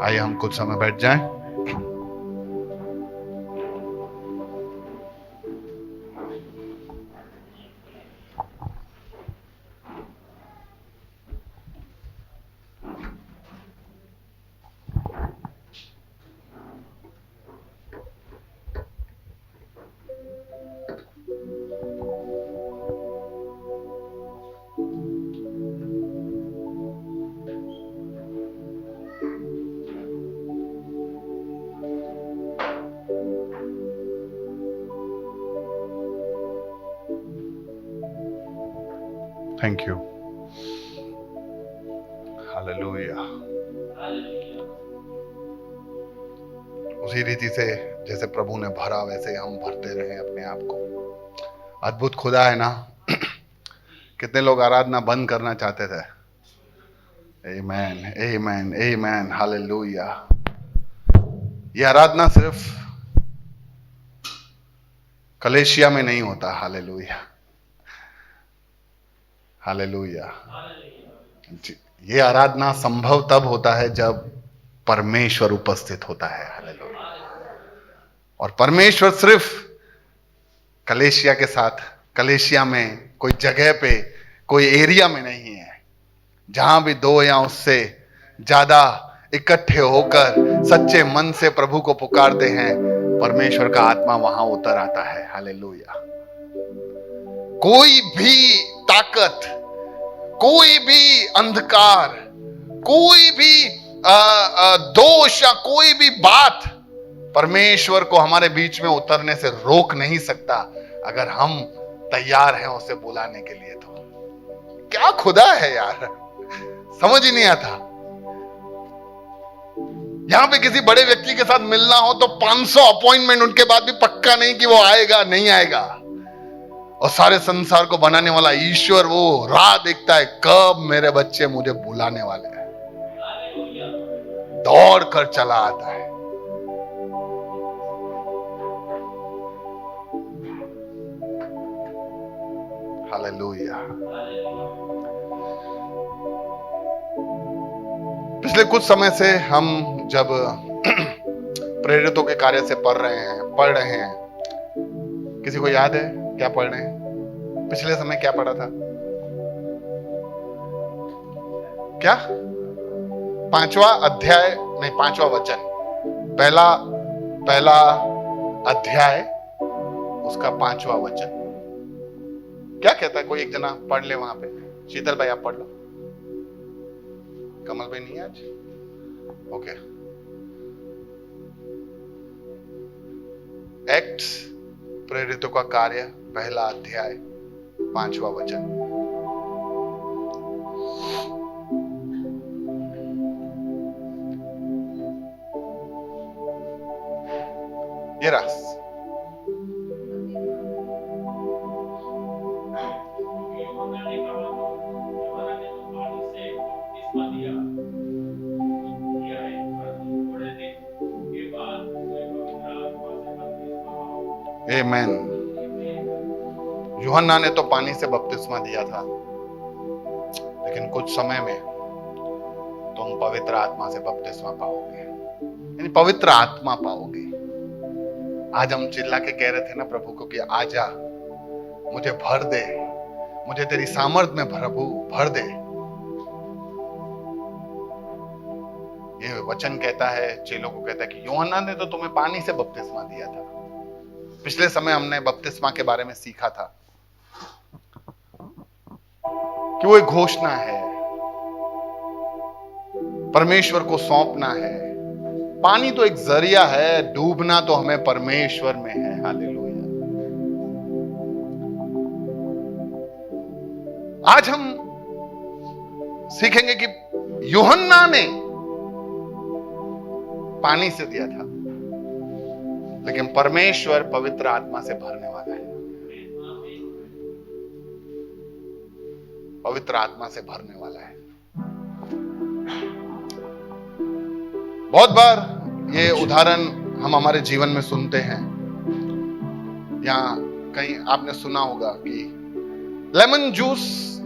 आइए हम कुछ समय बैठ जाएं। Thank you. हालेलुया। उसी रीति से जैसे प्रभु ने भरा वैसे ही हम भरते रहे अपने आप को। अद्भुत खुदा है ना। कितने लोग आराधना बंद करना चाहते थे। आमेन, आमेन, आमेन, हालेलुया। ये आराधना सिर्फ कलेशिया में नहीं होता। Hallelujah, hallelujah. ये आराधना संभव तब होता है जब परमेश्वर उपस्थित होता है। हालेलुया। और परमेश्वर सिर्फ कलेशिया के साथ, कलेशिया में कोई जगह पे, कोई एरिया में नहीं है। जहां भी दो या उससे ज्यादा इकट्ठे होकर सच्चे मन से प्रभु को पुकारते हैं, परमेश्वर का आत्मा वहां उतर आता है। हालेलुया। कोई भी ताकत, कोई भी अंधकार, कोई भी दोष या कोई भी बात परमेश्वर को हमारे बीच में उतरने से रोक नहीं सकता, अगर हम तैयार हैं उसे बुलाने के लिए। तो क्या खुदा है यार, समझ ही नहीं आता। यहां पे किसी बड़े व्यक्ति के साथ मिलना हो तो 500 अपॉइंटमेंट उनके बाद भी पक्का नहीं कि वो आएगा नहीं आएगा। और सारे संसार को बनाने वाला ईश्वर वो राह देखता है कब मेरे बच्चे मुझे बुलाने वाले हैं। दौड़ कर चला आता है। हालेलुया। पिछले कुछ समय से हम जब प्रेरितों के कार्य से पढ़ रहे हैं, किसी को याद है क्या पढ़ रहे हैं? पिछले समय क्या पढ़ा था? क्या? 5वां अध्याय नहीं, 5वां वचन, पहला अध्याय उसका 5वां वचन क्या कहता है? कोई एक जना पढ़ ले वहां पे। शीतल भाई आप पढ़ लो। कमल भाई नहीं आज? ओके। एक्ट्स, प्रेरितों का कार्य, पहला अध्याय, 5वां वचन। ये रहा। आमेन। यूहन्ना ने तो पानी से बपतिस्मा दिया था, लेकिन कुछ समय में तुम पवित्र आत्मा से बपतिस्मा पाओगे, यानी पवित्र आत्मा पाओगे। आज हम चिल्ला के कह रहे थे ना प्रभु को कि आजा, मुझे भर दे, मुझे तेरी सामर्थ में प्रभु भर दे। ये वचन कहता है, चेलों को कहता है कि यूहन्ना ने तो तुम्हें पानी से बपतिस्मा दिया था। पिछले समय हमने बपतिस्मा के बारे में सीखा था कि वो एक घोषणा है, परमेश्वर को सौंपना है। पानी तो एक जरिया है, डूबना तो हमें परमेश्वर में है। हालेलुया। आज हम सीखेंगे कि यूहन्ना ने पानी से दिया था, लेकिन परमेश्वर पवित्र आत्मा से भरने वाला है। पवित्र आत्मा से भरने वाला है। बहुत बार ये उदाहरण हम हमारे जीवन में सुनते हैं, या कहीं आपने सुना होगा कि लेमन जूस,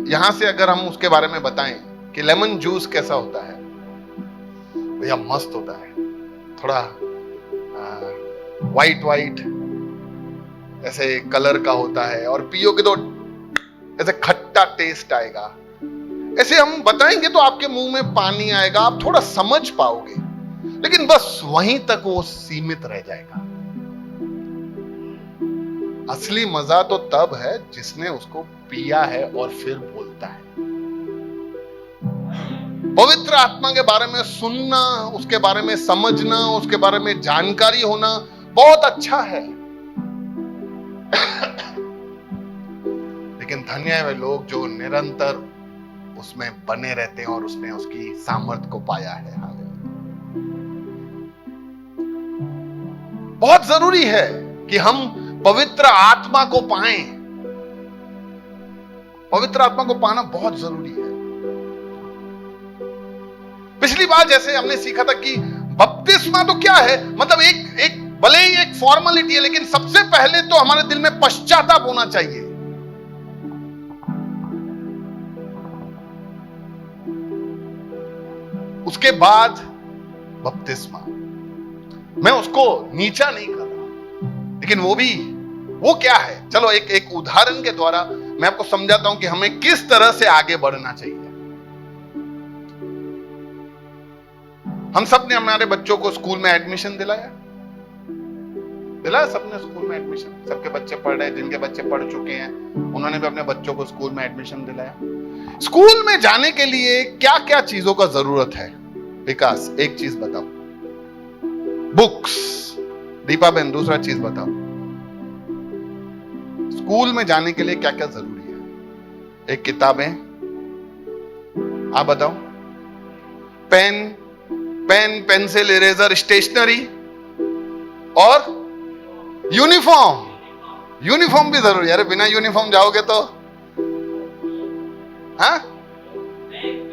यहां से अगर हम उसके बारे में बताएं कि लेमन जूस कैसा होता है। भैया मस्त होता है, थोड़ा वाइट वाइट ऐसे कलर का होता है, और पियोगे तो ऐसे खट्टा टेस्ट आएगा। ऐसे हम बताएंगे तो आपके मुंह में पानी आएगा, आप थोड़ा समझ पाओगे, लेकिन बस वहीं तक वो सीमित रह जाएगा। असली मजा तो तब है जिसने उसको पिया है और फिर बोलता है। पवित्र आत्मा के बारे में सुनना, उसके बारे में समझना, उसके बारे में जानकारी होना बहुत अच्छा है, लेकिन धन्य है वे लोग जो निरंतर उसमें बने रहते हैं और उसने उसकी सामर्थ्य को पाया है। बहुत जरूरी है कि हम पवित्र आत्मा को पाएं। पवित्र आत्मा को पाना बहुत जरूरी है। पिछली बार जैसे हमने सीखा था कि बपतिस्मा तो क्या है, मतलब एक भले ही एक फॉर्मेलिटी है, लेकिन सबसे पहले तो हमारे दिल में पश्चाताप होना चाहिए। उसके बाद बपतिस्मा। मैं उसको नीचा नहीं कर रहा, लेकिन वो क्या है, चलो एक उदाहरण के द्वारा मैं आपको समझाता हूं कि हमें किस तरह से आगे बढ़ना चाहिए। हम सब ने हमारे बच्चों को स्कूल में एडमिशन दिलाया सबने स्कूल में एडमिशन, सबके बच्चे पढ़ रहे हैं, जिनके बच्चे पढ़ चुके हैं उन्होंने भी अपने बच्चों को स्कूल में एडमिशन दिलाया। स्कूल में जाने के लिए क्या क्या चीजों का जरूरत है? विकास, एक चीज बताओ। बुक्स। दीपा बहन, दूसरा चीज बताओ। स्कूल में जाने के लिए क्या क्या जरूरी है? एक किताबें, आप बताओ। पेन, पेंसिल, इरेजर, स्टेशनरी और यूनिफॉर्म भी जरूरी है। अरे बिना यूनिफॉर्म जाओगे तो हाँ,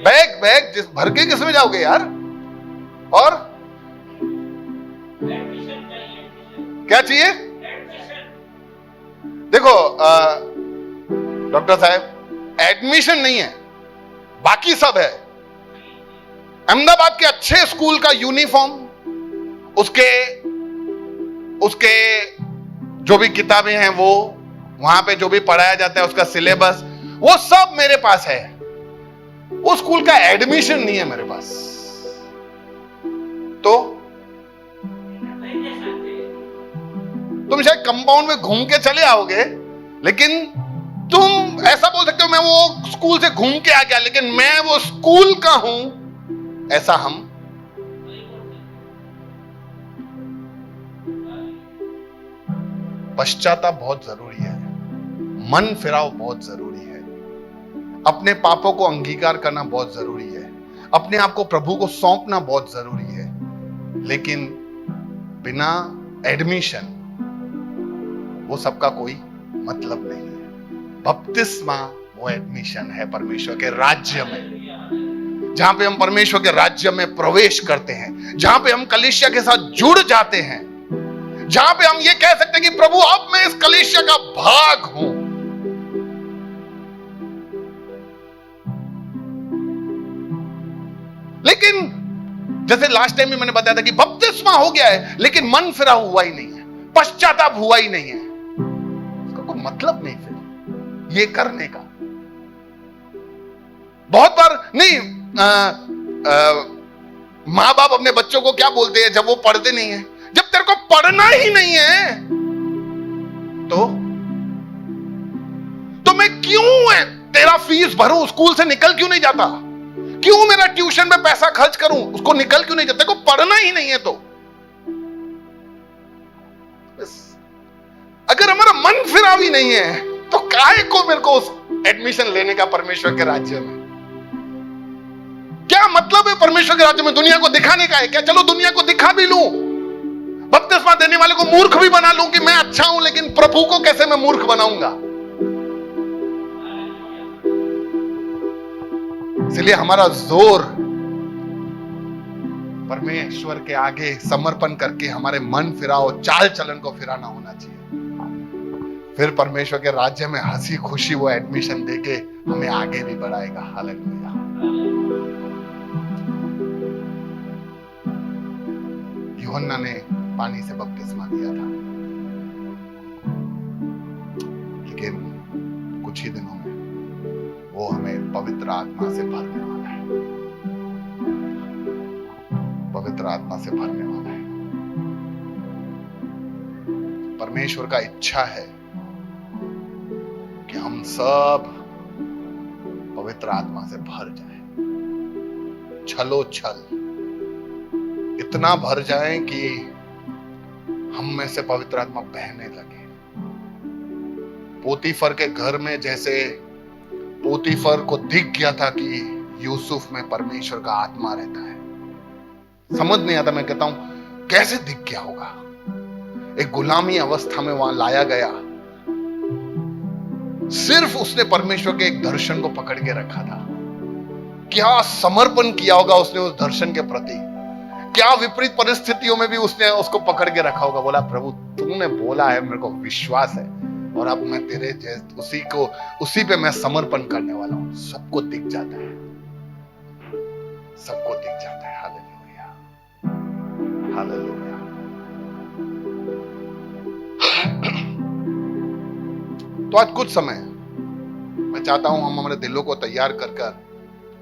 बैग जिस भर के किसमें जाओगे यार? और क्या चाहिए? देखो डॉक्टर साहब, एडमिशन नहीं है, बाकी सब है। अहमदाबाद के अच्छे स्कूल का यूनिफॉर्म, उसके जो भी किताबें हैं, वो वहां पे जो भी पढ़ाया जाता है, उसका सिलेबस, वो सब मेरे पास है। वो स्कूल का एडमिशन नहीं है मेरे पास। तो तुम शायद कंपाउंड में घूम के चले आओगे, लेकिन तुम ऐसा बोल सकते हो मैं वो स्कूल से घूम के आ गया, लेकिन मैं वो स्कूल का हूं, ऐसा हम पश्चाताप बहुत जरूरी है, मन फिराव बहुत जरूरी है, अपने पापों को अंगीकार करना बहुत जरूरी है, अपने आप को प्रभु को सौंपना बहुत जरूरी है, लेकिन बिना एडमिशन वो सबका कोई मतलब नहीं है। बपतिस्मा वो एडमिशन है परमेश्वर के राज्य में, जहां पे हम परमेश्वर के राज्य में प्रवेश करते हैं, जहां पे हम कलीसिया के साथ जुड़ जाते हैं, जहां पे हम ये कह सकते हैं कि प्रभु अब मैं इस कलीसिया का भाग हूं। लेकिन जैसे लास्ट टाइम भी मैंने बताया था कि बपतिस्मा हो गया है, लेकिन मन फिरा हुआ ही नहीं है, पश्चाताप हुआ ही नहीं है, इसका कोई मतलब नहीं फिर ये करने का। बहुत बार नहीं, मां बाप अपने बच्चों को क्या बोलते हैं जब वो पढ़ते नहीं है? जब तेरे को पढ़ना ही नहीं है तो मैं क्यों तेरा फीस भरूं? स्कूल से निकल क्यों नहीं जाता? क्यों मेरा ट्यूशन में पैसा खर्च करूं? उसको निकल क्यों नहीं जाता? तेरे को पढ़ना ही नहीं है तो अगर हमारा मन फिरा भी नहीं है तो काहे को मेरे को उस एडमिशन लेने का परमेश्वर के राज्य में? क्या मतलब है परमेश्वर के राज्य में? दुनिया को दिखाने का है क्या? चलो दुनिया को दिखा भी लूं, बपतिस्मा देने वाले को मूर्ख भी बना लूं कि मैं अच्छा हूं, लेकिन प्रभु को कैसे मैं मूर्ख बनाऊंगा? इसलिए हमारा जोर परमेश्वर के आगे समर्पण करके हमारे मन फिराओ, चाल चलन को फिराना होना चाहिए। फिर परमेश्वर के राज्य में हंसी खुशी वो एडमिशन देके हमें आगे भी बढ़ाएगा। हालेलुया। यूहन्ना ने पानी से बपतिस्मा दिया था, लेकिन कुछ ही दिनों में वो हमें पवित्र आत्मा से भरने वाला है। पवित्र आत्मा से भरने वाला है। परमेश्वर का इच्छा है कि हम सब पवित्र आत्मा से भर जाएं, छलो छल इतना भर जाएं कि हम में से पवित्र आत्मा बहने लगे। पोतीफर के घर में जैसे पोतीफर को दिख गया था कि यूसुफ में परमेश्वर का आत्मा रहता है, समझ नहीं आता, मैं कहता हूं कैसे दिख गया होगा। एक गुलामी अवस्था में वहां लाया गया, सिर्फ उसने परमेश्वर के एक दर्शन को पकड़ के रखा था। क्या समर्पण किया होगा उसने उस दर्शन के प्रति, क्या विपरीत परिस्थितियों में भी उसने उसको पकड़ के रखा होगा। बोला प्रभु तूने बोला है, मेरे को विश्वास है, और अब मैं तेरे उसी पे मैं समर्पण करने वाला हूं। सबको दिख जाता है, सबको दिख जाता है। Hallelujah, hallelujah. तो आज कुछ समय मैं चाहता हूं हम हमारे दिलों को तैयार कर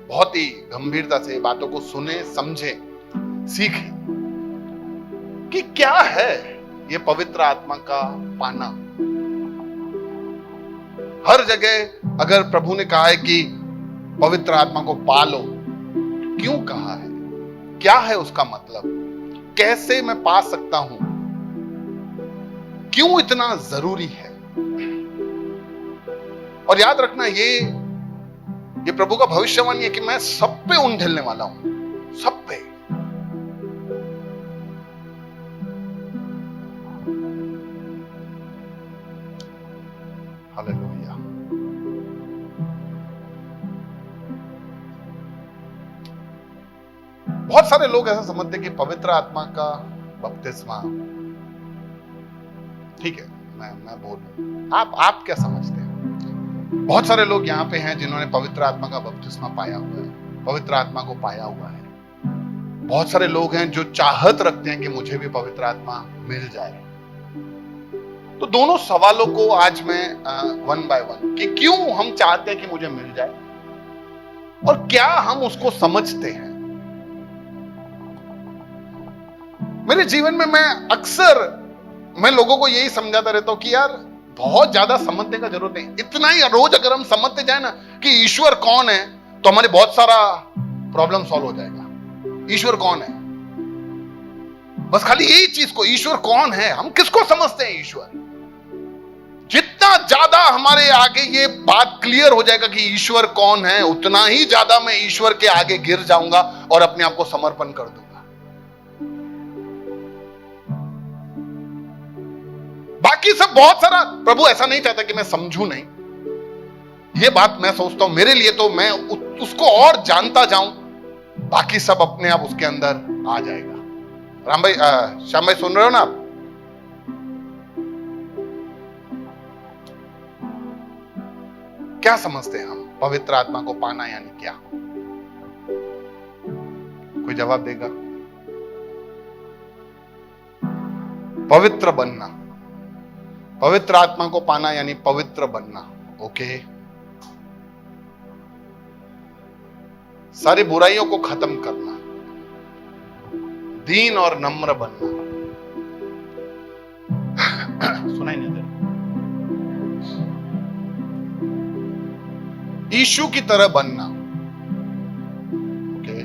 बहुत ही गंभीरता से बातों को सुने, समझे, सीखें कि क्या है ये पवित्र आत्मा का पाना। हर जगह अगर प्रभु ने कहा है कि पवित्र आत्मा को पालो, क्यों कहा है, क्या है उसका मतलब, कैसे मैं पा सकता हूं, क्यों इतना जरूरी है। और याद रखना ये प्रभु का भविष्यवाणी है कि मैं सब पे उंडेलने वाला हूं, सब पे। हालेलुया। बहुत सारे लोग ऐसा समझते हैं कि पवित्र आत्मा का बपतिस्मा, ठीक है मैं बोलूं, आप क्या समझते हैं। बहुत सारे लोग यहाँ पे हैं जिन्होंने पवित्र आत्मा का बपतिस्मा पाया हुआ है, पवित्र आत्मा को पाया हुआ है। बहुत सारे लोग हैं जो चाहत रखते हैं कि मुझे भी पवित्र आत्मा मिल जाए। तो दोनों सवालों को आज मैं वन बाय वन, कि क्यों हम चाहते हैं कि मुझे मिल जाए और क्या हम उसको समझते हैं। मेरे जीवन में मैं लोगों को यही समझाता रहता हूं कि यार बहुत ज्यादा समझने का जरूरत नहीं। इतना ही रोज अगर हम समझते जाए ना कि ईश्वर कौन है, तो हमारे बहुत सारा प्रॉब्लम सॉल्व हो जाएगा। ईश्वर कौन है, बस खाली यही चीज को, ईश्वर कौन है, हम किसको समझते हैं ईश्वर। जितना ज्यादा हमारे आगे ये बात क्लियर हो जाएगा कि ईश्वर कौन है, उतना ही ज्यादा मैं ईश्वर के आगे गिर जाऊंगा और अपने आप को समर्पण कर दूंगा। बाकी सब बहुत सारा, प्रभु ऐसा नहीं चाहता कि मैं समझूं नहीं, ये बात मैं सोचता हूं मेरे लिए, तो मैं उसको और जानता जाऊं, बाकी सब अपने आप उसके अंदर आ जाएगा। राम भाई, श्याम भाई सुन रहे हो ना आप। क्या समझते हैं हम पवित्र आत्मा को पाना यानी क्या? कोई जवाब देगा? पवित्र बनना, पवित्र आत्मा को पाना यानी पवित्र बनना। ओके, सारी बुराइयों को खत्म करना, दीन और नम्र बनना। सुनाई नहीं दे? यीशु की तरह बनना। ओके,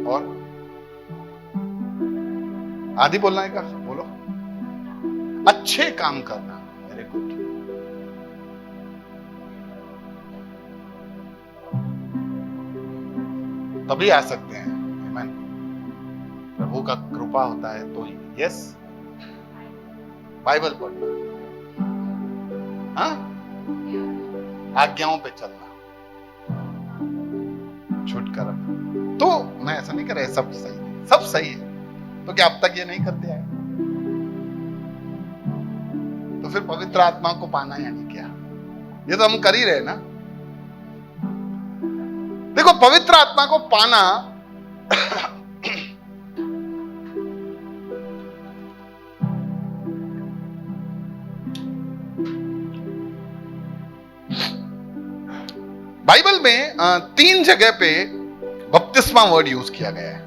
और आदि बोलना है क्या? बोलो। अच्छे काम करना। Very good. तभी आ सकते हैं। आमीन। प्रभु का कृपा होता है तो ही। यस, बाइबल पढ़ना, हाँ, आज्ञाओं पे चलना, छुटकारा। तो मैं ऐसा नहीं कर रहा, सब सही है, सब सही है। तो क्या अब तक ये नहीं करते आए? तो फिर पवित्र आत्मा को पाना यानी क्या? ये तो हम कर ही रहे ना। देखो, पवित्र आत्मा को पाना बाइबल में 3 जगह पे बपतिस्मा वर्ड यूज किया गया है।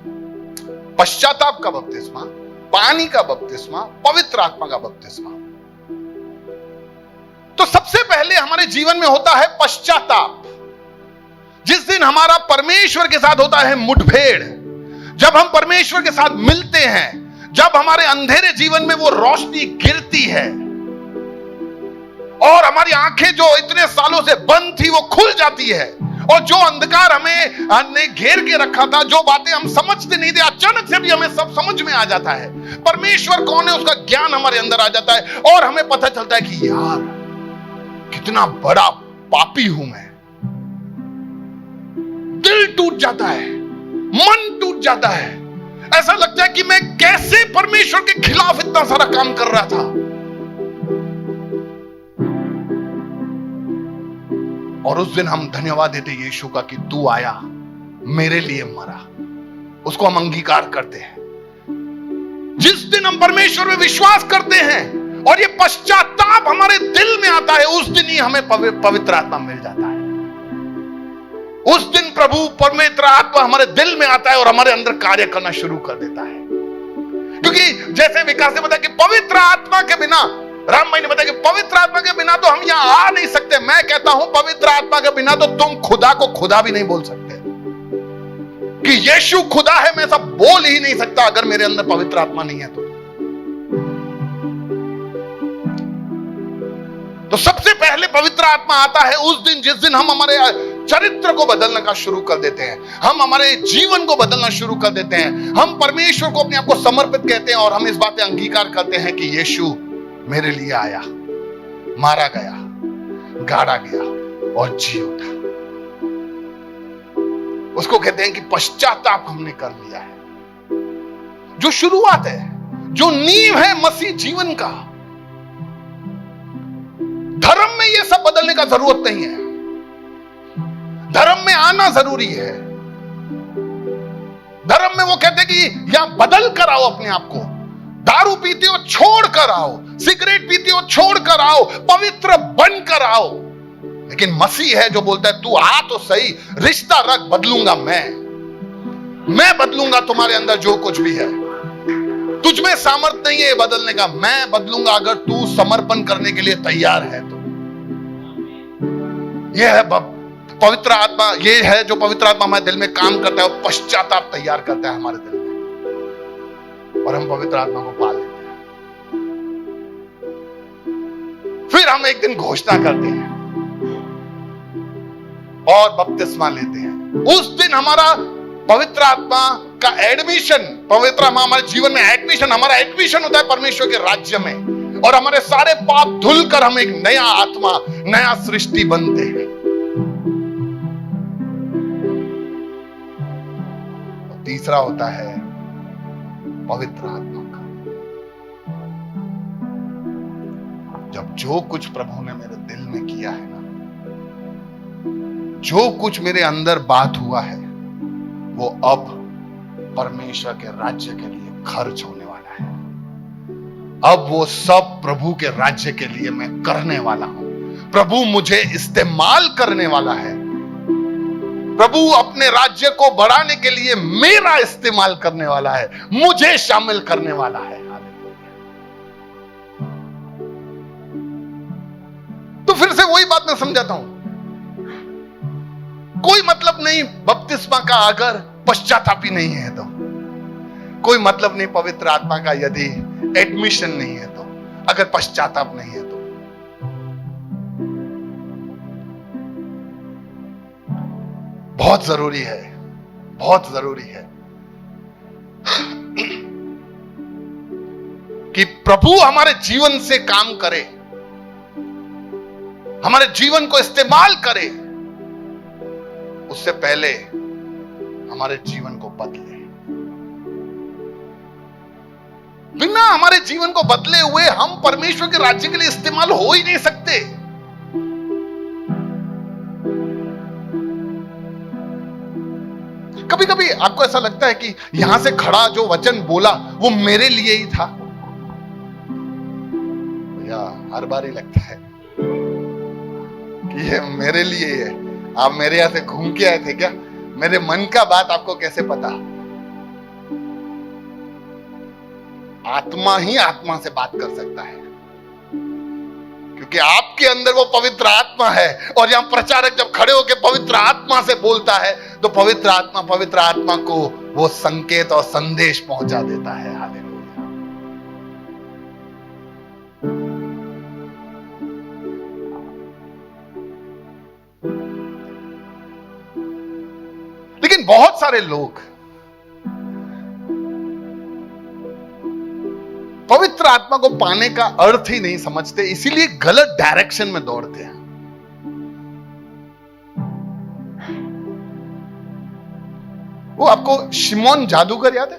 पश्चाताप का बपतिस्मा, पानी का बपतिस्मा, पवित्र आत्मा का बपतिस्मा। तो सबसे पहले हमारे जीवन में होता है पश्चाताप। जिस दिन हमारा परमेश्वर के साथ होता है मुठभेड़, जब हम परमेश्वर के साथ मिलते हैं, जब हमारे अंधेरे जीवन में वो रोशनी गिरती है और हमारी आंखें जो इतने सालों से बंद थी वो खुल जाती है, और जो अंधकार हमें ने घेर के रखा था, जो बातें हम समझते नहीं थे, अचानक से भी हमें सब समझ में आ जाता है। परमेश्वर कौन है उसका ज्ञान हमारे अंदर आ जाता है और हमें पता चलता है कि यार कितना बड़ा पापी हूं मैं। दिल टूट जाता है, मन टूट जाता है, ऐसा लगता है कि मैं कैसे परमेश्वर के खिलाफ इतना सारा काम कर रहा था। और उस दिन हम धन्यवाद देते यीशु का कि तू आया, मेरे लिए मरा। उसको हम अंगीकार करते हैं। जिस दिन हम परमेश्वर में विश्वास करते हैं और ये पश्चाताप हमारे दिल में आता है, उस दिन ही हमें पवित्र आत्मा मिल जाता है। उस दिन प्रभु पवित्र आत्मा हमारे दिल में आता है और हमारे अंदर कार्य करना शुरू कर देता है। क्योंकि जैसे विकास ने बताया कि पवित्र आत्मा के बिना, राम भाई ने बताया कि पवित्र आत्मा के बिना तो हम यहां आ नहीं सकते। मैं कहता हूं पवित्र आत्मा के बिना तो तुम खुदा को खुदा भी नहीं बोल सकते। कि यीशु खुदा है मैं सब बोल ही नहीं सकता अगर मेरे अंदर पवित्र आत्मा नहीं है तो सबसे पहले पवित्र आत्मा आता है उस दिन जिस दिन हम हमारे चरित्र को बदलने का शुरू कर देते हैं, हम हमारे जीवन को बदलना शुरू कर देते हैं, हम परमेश्वर को अपने आप को समर्पित कहते हैं और हम इस बात पे अंगीकार करते हैं कि यीशु मेरे लिए आया, मारा गया, गाड़ा गया और जी उठा। उसको कहते हैं कि पश्चाताप हमने कर लिया है। जो शुरुआत है, जो नींव है मसीह जीवन का। धर्म में यह सब बदलने का जरूरत नहीं है, धर्म में आना जरूरी है। धर्म में वो कहते हैं कि यहां बदल कर आओ अपने आप को। दारू पीते हो छोड़ कर आओ, सिगरेट पीते हो छोड़ कर आओ, पवित्र बन कर आओ। लेकिन मसीह है जो बोलता है तू आ तो सही, रिश्ता रख, बदलूंगा मैं बदलूंगा तुम्हारे अंदर जो कुछ भी है। तुझ में सामर्थ नहीं है बदलने का, मैं बदलूंगा अगर तू समर्पण करने के लिए तैयार है तो। यह है पवित्र आत्मा, यह है जो पवित्र आत्मा हमारे दिल में काम करता है और पश्चाताप तैयार करता है हमारे दिल में, और हम पवित्र आत्मा को पा लेते हैं। फिर हम एक दिन घोषणा करते हैं और बपतिस्मा लेते हैं। उस दिन हमारा पवित्र आत्मा का एडमिशन, पवित्र आत्मा हमारे जीवन में एडमिशन, हमारा एडमिशन होता है परमेश्वर के राज्य में, और हमारे सारे पाप धुलकर हम एक नया आत्मा, नया सृष्टि बनते हैं। और तीसरा होता है पवित्र आत्मा का। जब जो कुछ प्रभु ने मेरे दिल में किया है ना, जो कुछ मेरे अंदर बात हुआ है, वो अब परमेश्वर के राज्य के लिए खर्च होने वाला है। अब वो सब प्रभु के राज्य के लिए मैं करने वाला हूं। प्रभु मुझे इस्तेमाल करने वाला है। प्रभु अपने राज्य को बढ़ाने के लिए मेरा इस्तेमाल करने वाला है, मुझे शामिल करने वाला है। तो फिर से वही बात मैं समझाता हूं, कोई मतलब नहीं बपतिस्मा का अगर पश्चाताप ही नहीं है तो, कोई मतलब नहीं पवित्र आत्मा का यदि एडमिशन नहीं है तो, अगर पश्चाताप नहीं है तो। बहुत जरूरी है, बहुत जरूरी है कि प्रभु हमारे जीवन से काम करे, हमारे जीवन को इस्तेमाल करे। उससे पहले हमारे जीवन को बदले। बिना हमारे जीवन को बदले हुए हम परमेश्वर के राज्य के लिए इस्तेमाल हो ही नहीं सकते। कभी कभी आपको ऐसा लगता है कि यहां से खड़ा जो वचन बोला वो मेरे लिए ही था? या हर बार ही लगता है कि ये मेरे लिए है। आप मेरे यहां से घूम के आए थे क्या? मेरे मन का बात आपको कैसे पता? आत्मा ही आत्मा से बात कर सकता है, क्योंकि आपके अंदर वो पवित्र आत्मा है। और यहां प्रचारक जब खड़े होकर पवित्र आत्मा से बोलता है तो पवित्र आत्मा को वो संकेत और संदेश पहुंचा देता है। हालेलुया। लेकिन बहुत सारे लोग पवित्र आत्मा को पाने का अर्थ ही नहीं समझते, इसीलिए गलत डायरेक्शन में दौड़ते हैं। वो आपको शिमोन जादूगर याद है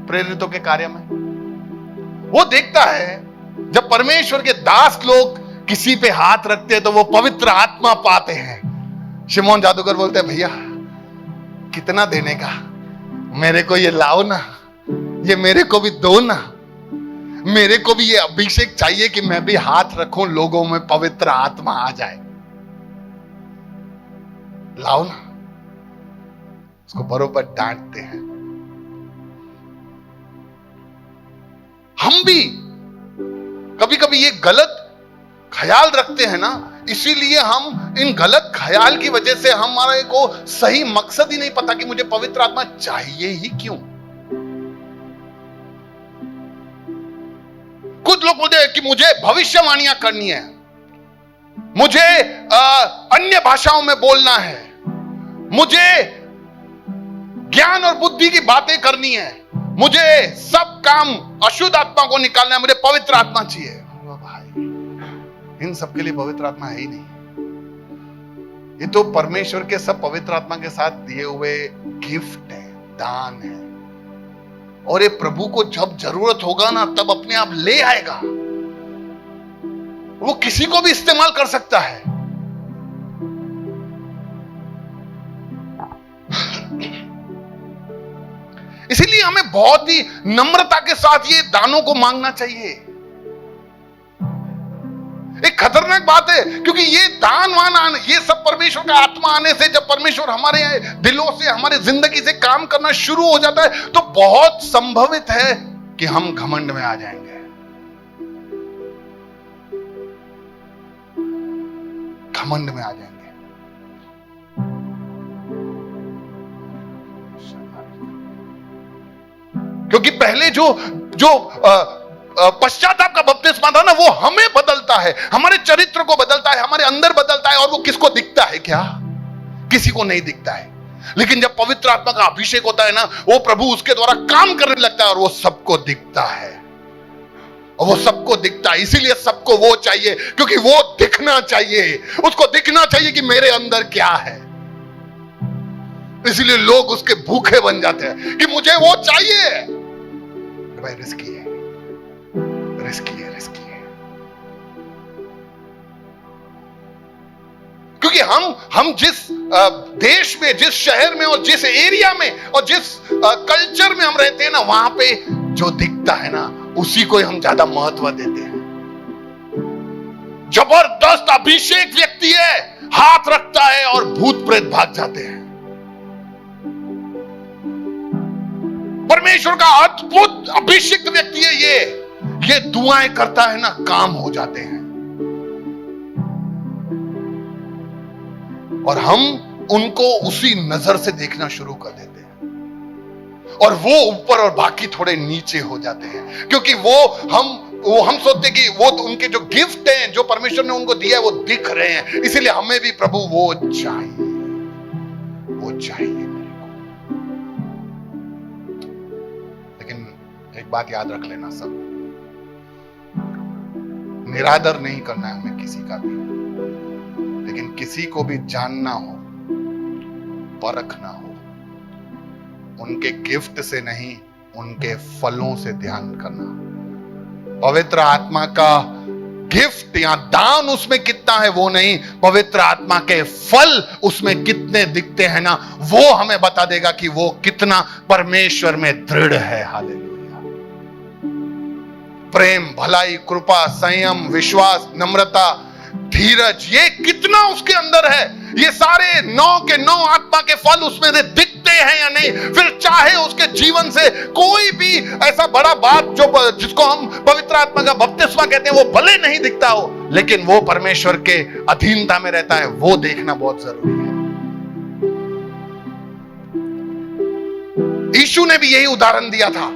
प्रेरितों के कार्य में? वो देखता है जब परमेश्वर के दास लोग किसी पे हाथ रखते हैं तो वो पवित्र आत्मा पाते हैं। शिमोन जादूगर बोलते हैं, भैया कितना देने का, मेरे को ये लाओ ना, ये मेरे को भी दो ना, मेरे को भी ये अभिषेक चाहिए कि मैं भी हाथ रखूं, लोगों में पवित्र आत्मा आ जाए, लाओ ना। उसको बरोबर डांटते हैं। हम भी कभी कभी ये गलत ख्याल रखते हैं ना, इसीलिए हम इन गलत ख्याल की वजह से हमारे को सही मकसद ही नहीं पता कि मुझे पवित्र आत्मा चाहिए ही क्यों। कुछ लोग बोलते हैं कि मुझे भविष्यवाणियां करनी है, मुझे अन्य भाषाओं में बोलना है, मुझे ज्ञान और बुद्धि की बातें करनी है, मुझे सब काम अशुद्ध आत्मा को निकालना है, मुझे पवित्र आत्मा चाहिए। भाई, इन सब के लिए पवित्र आत्मा है ही नहीं। ये तो परमेश्वर के सब पवित्र आत्मा के साथ दिए हुए गिफ्ट है, दान है। और ये प्रभु को जब जरूरत होगा ना तब अपने आप ले आएगा। वो किसी को भी इस्तेमाल कर सकता है। इसीलिए हमें बहुत ही नम्रता के साथ ये दानों को मांगना चाहिए। एक खतरनाक बात है, क्योंकि ये दान वान ये सब परमेश्वर का आत्मा आने से, जब परमेश्वर हमारे दिलों से, हमारे जिंदगी से काम करना शुरू हो जाता है तो बहुत संभवित है कि हम घमंड में आ जाएंगे। घमंड में आ जाएंगे। क्योंकि पहले जो पश्चाताप का बपतिस्मा था ना, वो हमें बदलता है, हमारे चरित्र को बदलता है, हमारे अंदर बदलता है। और वो किसको दिखता है? क्या किसी को नहीं दिखता है। लेकिन जब पवित्र आत्मा का अभिषेक होता है ना, वो प्रभु उसके द्वारा काम करने लगता है और वो सबको दिखता है। और वो सबको दिखता है, इसीलिए सबको वो चाहिए, क्योंकि वो दिखना चाहिए। उसको दिखना चाहिए कि मेरे अंदर क्या है। इसलिए लोग उसके भूखे बन जाते हैं कि मुझे वो चाहिए। भाई रिस्की है, रिस्की है, रिस्की है। क्योंकि हम जिस देश में, जिस शहर में और जिस एरिया में और जिस कल्चर में हम रहते हैं ना, वहां पे जो दिखता है ना उसी को हम ज्यादा महत्व देते हैं। जबरदस्त अभिषेक व्यक्ति है, हाथ रखता है और भूत प्रेत भाग जाते हैं। परमेश्वर का अद्भुत अभिषिक्त व्यक्ति है ये दुआएं करता है ना, काम हो जाते हैं। और हम उनको उसी नजर से देखना शुरू कर देते हैं और वो ऊपर और बाकी थोड़े नीचे हो जाते हैं, क्योंकि वो हम सोचते कि वो उनके जो गिफ्ट हैं, जो परमेश्वर ने उनको दिया है, वो दिख रहे हैं। इसीलिए हमें भी प्रभु वो चाहिए, वो चाहिए। एक बात याद रख लेना, सब निरादर नहीं करना है हमें किसी का भी, लेकिन किसी को भी जानना हो, परखना हो, उनके गिफ्ट से नहीं, उनके फलों से ध्यान करना। पवित्र आत्मा का गिफ्ट या दान उसमें कितना है वो नहीं, पवित्र आत्मा के फल उसमें कितने दिखते हैं ना, वो हमें बता देगा कि वो कितना परमेश्वर में दृढ़ है। हालेलुया। प्रेम, भलाई, कृपा, संयम, विश्वास, नम्रता, धीरज, ये कितना उसके अंदर है। ये सारे 9 के 9 आत्मा के फल उसमें से दिखते हैं या नहीं। फिर चाहे उसके जीवन से कोई भी ऐसा बड़ा बात जो जिसको हम पवित्र आत्मा का बपतिस्मा कहते हैं वो भले नहीं दिखता हो, लेकिन वो परमेश्वर के अधीनता में रहता है, वो देखना बहुत जरूरी है। यीशु ने भी यही उदाहरण दिया था।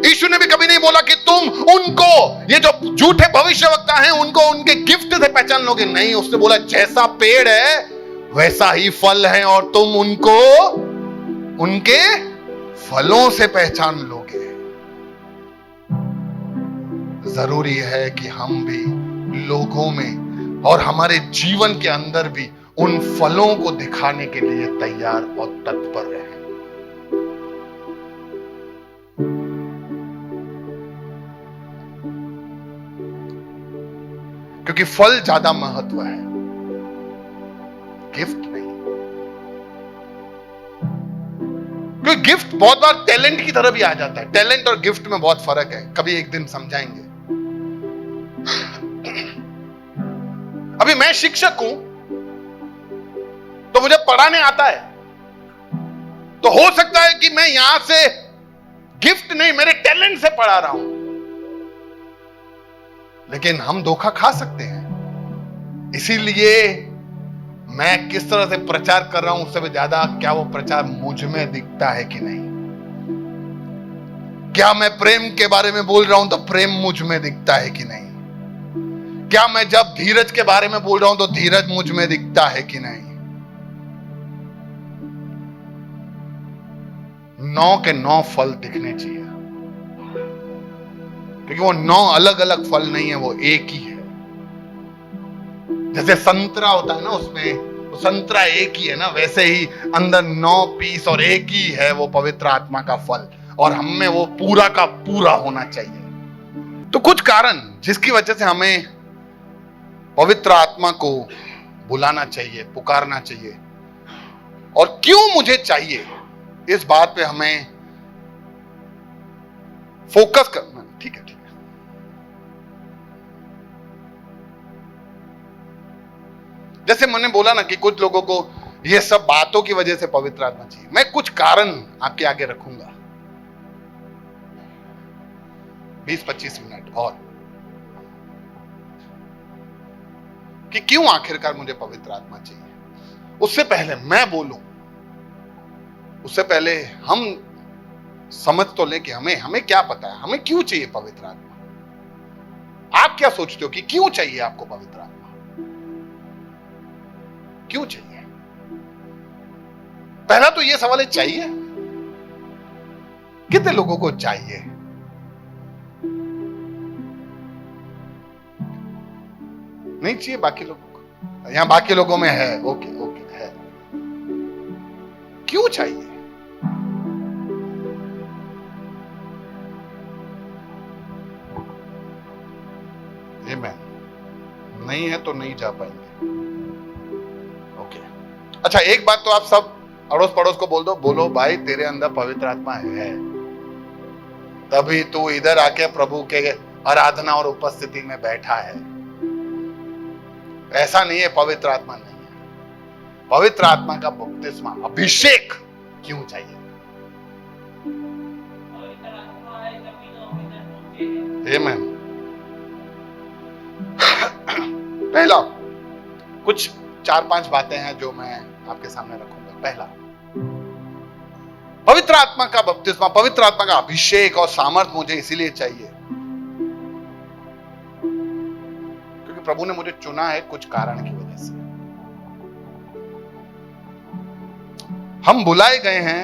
यीशु ने भी कभी नहीं बोला कि तुम उनको, ये जो झूठे भविष्यवक्ता हैं, उनको उनके गिफ्ट से पहचान लोगे। नहीं, उसने बोला जैसा पेड़ है वैसा ही फल है, और तुम उनको उनके फलों से पहचान लोगे। जरूरी है कि हम भी लोगों में और हमारे जीवन के अंदर भी उन फलों को दिखाने के लिए तैयार और तत्पर रहें। क्योंकि फल ज्यादा महत्व है, गिफ्ट नहीं। क्योंकि गिफ्ट बहुत बार टैलेंट की तरह भी आ जाता है। टैलेंट और गिफ्ट में बहुत फर्क है, कभी एक दिन समझाएंगे। अभी मैं शिक्षक हूं तो मुझे पढ़ाने आता है, तो हो सकता है कि मैं यहां से गिफ्ट नहीं, मेरे टैलेंट से पढ़ा रहा हूं, लेकिन हम धोखा खा सकते हैं। इसीलिए मैं किस तरह से प्रचार कर रहा हूं उससे भी ज्यादा क्या वो प्रचार मुझ में दिखता है कि नहीं। क्या मैं प्रेम के बारे में बोल रहा हूं तो प्रेम मुझ में दिखता है कि नहीं। क्या मैं जब धीरज के बारे में बोल रहा हूं तो धीरज मुझ में दिखता है कि नहीं। 9 के 9 फल दिखने चाहिए, क्योंकि वो 9 अलग अलग फल नहीं है, वो एक ही है। जैसे संतरा होता है ना, उसमें वो संतरा एक ही है ना, वैसे ही अंदर 9 पीस और एक ही है वो पवित्र आत्मा का फल, और हम में वो पूरा का पूरा होना चाहिए। तो कुछ कारण जिसकी वजह से हमें पवित्र आत्मा को बुलाना चाहिए, पुकारना चाहिए, और क्यों मुझे चाहिए, इस बात पे हमें फोकस करना। ठीक है, ठीक है। जैसे मैंने बोला ना कि कुछ लोगों को ये सब बातों की वजह से पवित्र आत्मा चाहिए। मैं कुछ कारण आपके आगे रखूंगा, 20-25 मिनट और, कि क्यों आखिरकार मुझे पवित्र आत्मा चाहिए। उससे पहले मैं बोलूं, उससे पहले हम समझ तो ले कि हमें क्या पता है, हमें क्यों चाहिए पवित्र आत्मा। आप क्या सोचते हो कि क्यों चाहिए आपको पवित्र आत्मा, क्यों चाहिए? पहला तो यह सवाल है, चाहिए? कितने लोगों को चाहिए? नहीं चाहिए बाकी लोगों को? यहां बाकी लोगों में है, ओके ओके है। क्यों चाहिए? नहीं है तो नहीं जा पाएंगे। ओके, अच्छा एक बात तो आप सब अड़ोस पड़ोस को बोल दो, बोलो भाई तेरे अंदर पवित्र आत्मा है, तभी तू इधर आके प्रभु के आराधना और उपस्थिति में बैठा है। ऐसा नहीं है पवित्र आत्मा नहीं है। पवित्र आत्मा का बपतिस्मा, अभिषेक क्यों चाहिए? आमीन। पहला, कुछ 4-5 बातें हैं जो मैं आपके सामने रखूंगा। पहला, पवित्र आत्मा का बपतिस्मा, पवित्र आत्मा का अभिषेक और सामर्थ मुझे इसीलिए चाहिए क्योंकि प्रभु ने मुझे चुना है कुछ कारण की वजह से। हम बुलाए गए हैं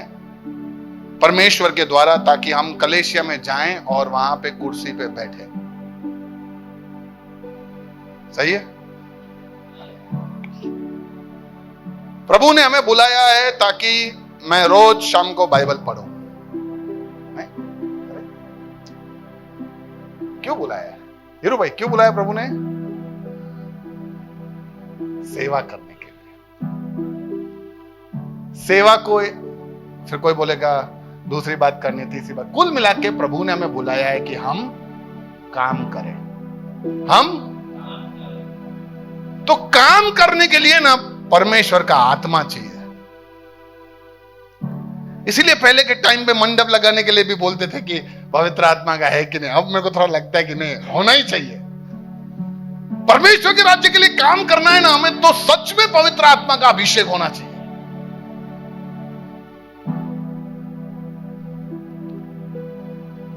परमेश्वर के द्वारा ताकि हम कलेशिया में जाएं और वहां पे कुर्सी पे बैठे। सही है? प्रभु ने हमें बुलाया है ताकि मैं रोज शाम को बाइबल पढूं। क्यों बुलाया है? हीरू भाई क्यों बुलाया प्रभु ने? सेवा करने के लिए। सेवा को फिर कोई बोलेगा दूसरी बात करनी, तीसरी बात, कुल मिला के प्रभु ने हमें बुलाया है कि हम काम करें। हम तो काम करने के लिए ना परमेश्वर का आत्मा चाहिए। इसीलिए पहले के टाइम पे मंडप लगाने के लिए भी बोलते थे कि पवित्र आत्मा का है कि नहीं। अब मेरे को थोड़ा लगता है कि नहीं, होना ही चाहिए। परमेश्वर के राज्य के लिए काम करना है ना हमें, तो सच में पवित्र आत्मा का अभिषेक होना चाहिए।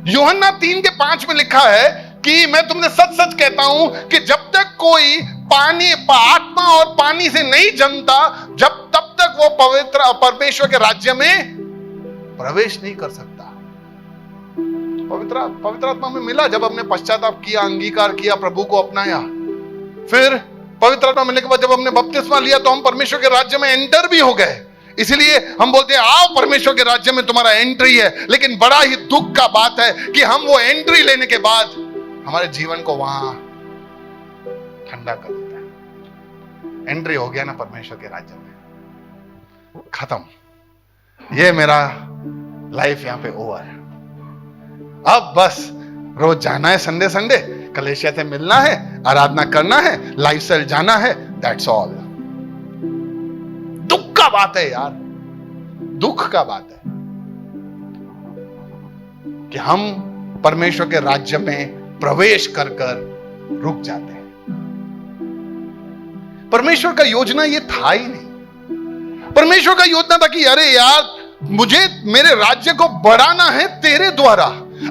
यूहन्ना 3:5 में लिखा है कि मैं तुमने सच सच कहता हूं कि जब तक कोई पानी, आत्मा और पानी से नहीं जमता, तब तक वो परमेश्वर के राज्य में प्रवेश नहीं कर सकता। पवित्र आत्मा में मिला जब हमने पश्चाताप किया, अंगीकार किया, प्रभु को अपनाया। फिर पवित्र आत्मा मिलने के बाद जब हमने बपतिस्मा लिया तो हम परमेश्वर के राज्य में एंटर भी हो गए। इसलिए हम बोलते हैं आओ परमेश्वर के राज्य में तुम्हारा एंट्री है। लेकिन बड़ा ही दुख का बात है कि हम वो एंट्री लेने के बाद हमारे जीवन को वहां ठंडा कर देता है। एंट्री हो गया ना परमेश्वर के राज्य में, खत्म, ये मेरा लाइफ यहां पे ओवर है। अब बस रोज जाना है, संडे संडे कलेशिया से मिलना है, आराधना करना है, लाइफस्टाइल जाना है, दैट्स ऑल। दुख का बात है यार, दुख का बात है कि हम परमेश्वर के राज्य में प्रवेश कर रुक जाते हैं। परमेश्वर का योजना ये था ही नहीं। परमेश्वर का योजना था कि अरे यार मुझे मेरे राज्य को बढ़ाना है तेरे द्वारा।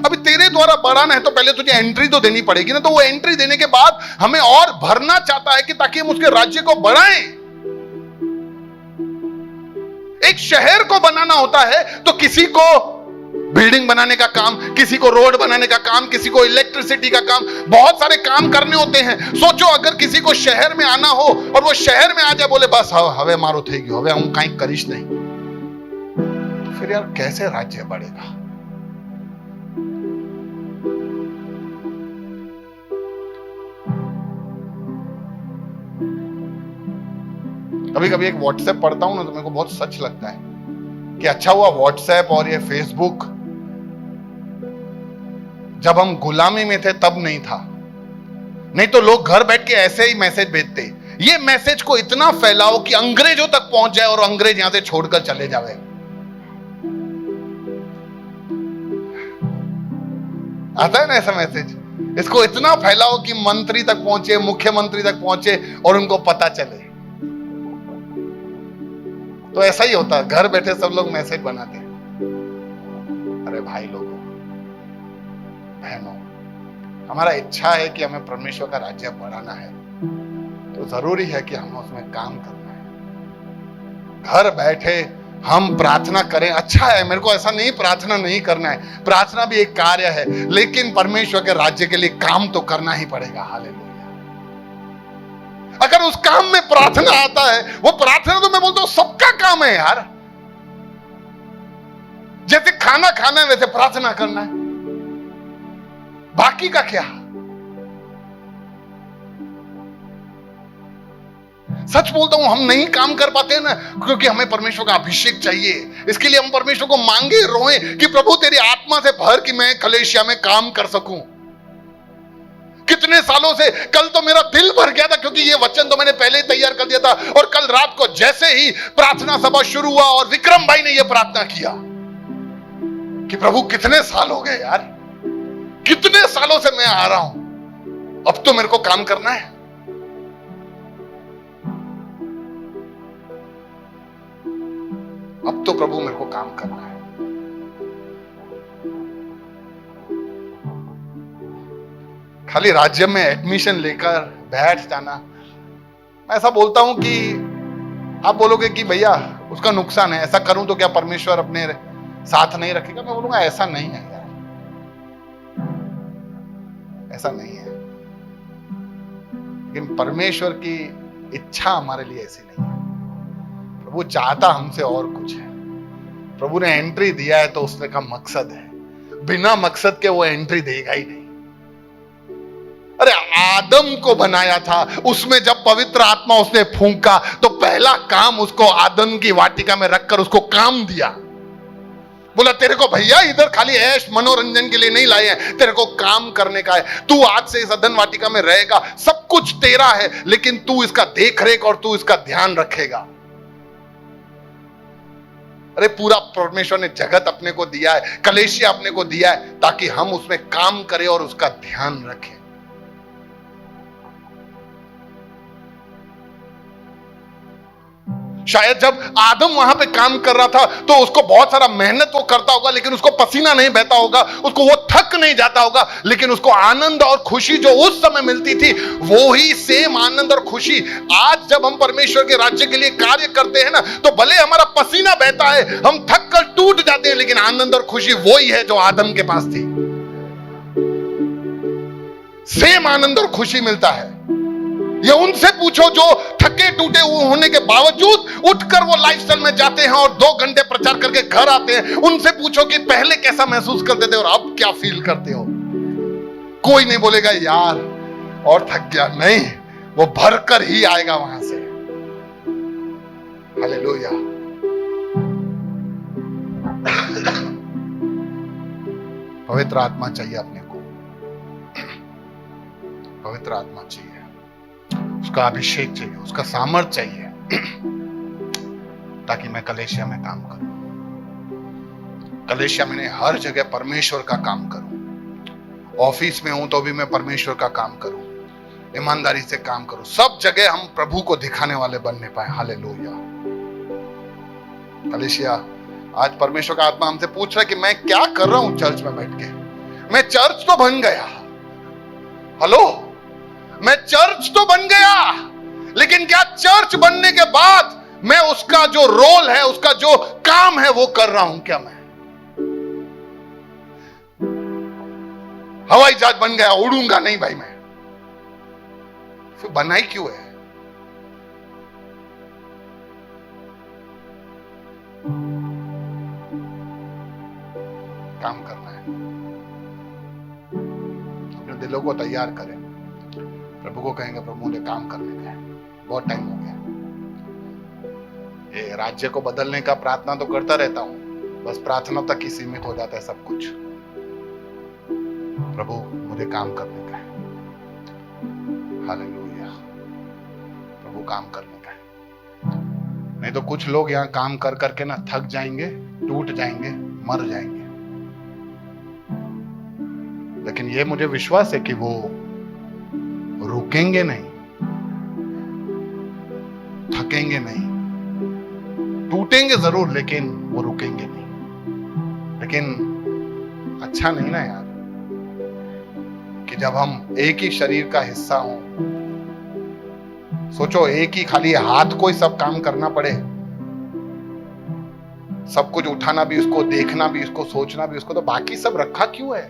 अभी तेरे द्वारा बढ़ाना है तो पहले तुझे एंट्री तो देनी पड़ेगी ना। तो वो एंट्री देने के बाद हमें और भरना चाहता है कि ताकि हम उसके राज्य को बढ़ाएं। एक शहर को बनाना होता है तो किसी को बिल्डिंग बनाने का काम, किसी को रोड बनाने का काम, किसी को इलेक्ट्रिसिटी का काम, बहुत सारे काम करने होते हैं। सोचो अगर किसी को शहर में आना हो और वो शहर में आ जाए, बोले बस हवे मारो थे हवे हम कहीं करिश नहीं, तो फिर यार कैसे राज्य बढ़ेगा? कभी कभी एक व्हाट्सएप पढ़ता हूं ना तो मेरे को बहुत सच लगता है कि अच्छा हुआ व्हाट्सएप और ये फेसबुक जब हम गुलामी में थे तब नहीं था। नहीं तो लोग घर बैठ के ऐसे ही मैसेज भेजते। ये मैसेज को इतना फैलाओ कि अंग्रेजों तक पहुंच जाए और अंग्रेज यहां से छोड़कर चले जावे। आता है ना ऐसा मैसेज? इसको इतना फैलाओ कि मंत्री तक पहुंचे, मुख्यमंत्री तक पहुंचे और उनको पता चले। तो ऐसा ही होता है, घर बैठे सब लोग मैसेज बनाते हैं। अरे भाई लोगों, बहनों, हमारा इच्छा है कि हमें परमेश्वर का राज्य बढ़ाना है तो जरूरी है कि हमें उसमें काम करना है। घर बैठे हम प्रार्थना करें, अच्छा है, मेरे को ऐसा नहीं प्रार्थना नहीं करना है, प्रार्थना भी एक कार्य है, लेकिन परमेश्वर के राज्य के लिए काम तो करना ही पड़ेगा। हालेलुया। अगर उस काम में प्रार्थना आता है, वो प्रार्थना तो मैं बोलता हूं सबका काम है यार। जैसे खाना खाना है वैसे प्रार्थना करना है, बाकी का क्या? सच बोलता हूं, हम नहीं काम कर पाते हैं ना क्योंकि हमें परमेश्वर का अभिषेक चाहिए। इसके लिए हम परमेश्वर को मांगे, रोएं कि प्रभु तेरी आत्मा से भर कि मैं कलेशिया में काम कर सकूं। कितने सालों से, कल तो मेरा दिल भर गया था क्योंकि ये वचन तो मैंने पहले ही तैयार कर दिया था। और कल रात को जैसे ही प्रार्थना सभा शुरू हुआ और विक्रम भाई ने ये प्रार्थना किया कि प्रभु कितने साल हो गए यार, कितने सालों से मैं आ रहा हूं, अब तो मेरे को काम करना है। अब तो प्रभु मेरे को काम करना है। खाली राज्य में एडमिशन लेकर बैठ जाना, मैं ऐसा बोलता हूं कि आप बोलोगे कि भैया उसका नुकसान है, ऐसा करूं तो क्या परमेश्वर अपने साथ नहीं रखेगा? मैं बोलूंगा ऐसा नहीं है यार, ऐसा नहीं है। लेकिन परमेश्वर की इच्छा हमारे लिए ऐसी नहीं है। प्रभु चाहता हमसे और कुछ है। प्रभु ने एंट्री दिया है तो उसने का मकसद है, बिना मकसद के वो एंट्री देगा ही नहीं। अरे आदम को बनाया था, उसमें जब पवित्र आत्मा उसने फूंका तो पहला काम उसको आदम की वाटिका में रखकर उसको काम दिया। बोला तेरे को भैया इधर खाली ऐश मनोरंजन के लिए नहीं लाए हैं, तेरे को काम करने का है। तू आज से इस अदन वाटिका में रहेगा, सब कुछ तेरा है, लेकिन तू इसका देख रेख और तू इसका ध्यान रखेगा। अरे पूरा परमेश्वर ने जगत अपने को दिया है, कलेशिया अपने को दिया है, ताकि हम उसमें काम करें और उसका ध्यान रखें। शायद जब आदम वहां पे काम कर रहा था तो उसको बहुत सारा मेहनत वो करता होगा, लेकिन उसको पसीना नहीं बहता होगा, उसको वो थक नहीं जाता होगा, लेकिन उसको आनंद और खुशी जो उस समय मिलती थी वो ही सेम आनंद और खुशी आज जब हम परमेश्वर के राज्य के लिए कार्य करते हैं ना, तो भले हमारा पसीना बहता है, हम थक कर टूट जाते हैं, लेकिन आनंद और खुशी वो ही है जो आदम के पास थी। सेम आनंद और खुशी मिलता है। ये उनसे पूछो जो थके टूटे होने के बावजूद उठकर वो लाइफस्टाइल में जाते हैं और 2 घंटे प्रचार करके घर आते हैं। उनसे पूछो कि पहले कैसा महसूस करते थे और अब क्या फील करते हो। कोई नहीं बोलेगा यार और थक गया, नहीं, वो भरकर ही आएगा वहां से। हालेलुया। पवित्र आत्मा चाहिए अपने को, पवित्र आत्मा चाहिए, उसका अभिषेक चाहिए, उसका सामर्थ चाहिए, ताकि मैं कलेशिया में काम करूं। कलेशिया में हर जगह परमेश्वर का काम करूं। ऑफिस में हूं तो भी मैं परमेश्वर का काम करूं, ईमानदारी से काम करूं। सब जगह हम प्रभु को दिखाने वाले बनने पाए। हालेलुया। कलेशिया, आज परमेश्वर का आत्मा हमसे पूछ रहा है कि मैं क्या कर रहा हूं चर्च में बैठ के। मैं चर्च तो बन गया, हेलो, मैं चर्च तो बन गया, लेकिन क्या चर्च बनने के बाद मैं उसका जो रोल है, उसका जो काम है वो कर रहा हूं क्या? मैं हवाई जहाज बन गया, उड़ूंगा नहीं भाई मैं, फिर बनाई क्यों है? काम करना है, अपने दिलों को तैयार करें। प्रभु को कहेंगे प्रभु मुझे काम करने का है, बहुत टाइम हो गया। ये राज्य को बदलने का प्रार्थना तो करता रहता हूं, बस प्रार्थना तक ही सीमित हो जाता है सब कुछ। प्रभु मुझे काम करने का है। हालेलुया। प्रभु काम करने का है। नहीं तो कुछ लोग यहाँ काम कर करके ना थक जाएंगे, टूट जाएंगे, मर जाएंगे। लेकिन ये मुझे विश्वास है कि वो रुकेंगे नहीं, थकेंगे नहीं, टूटेंगे जरूर, लेकिन वो रुकेंगे नहीं। लेकिन अच्छा नहीं ना यार कि जब हम एक ही शरीर का हिस्सा हो, सोचो एक ही खाली हाथ को ही सब काम करना पड़े, सब कुछ उठाना भी उसको, देखना भी उसको, सोचना भी उसको, तो बाकी सब रखा क्यों है?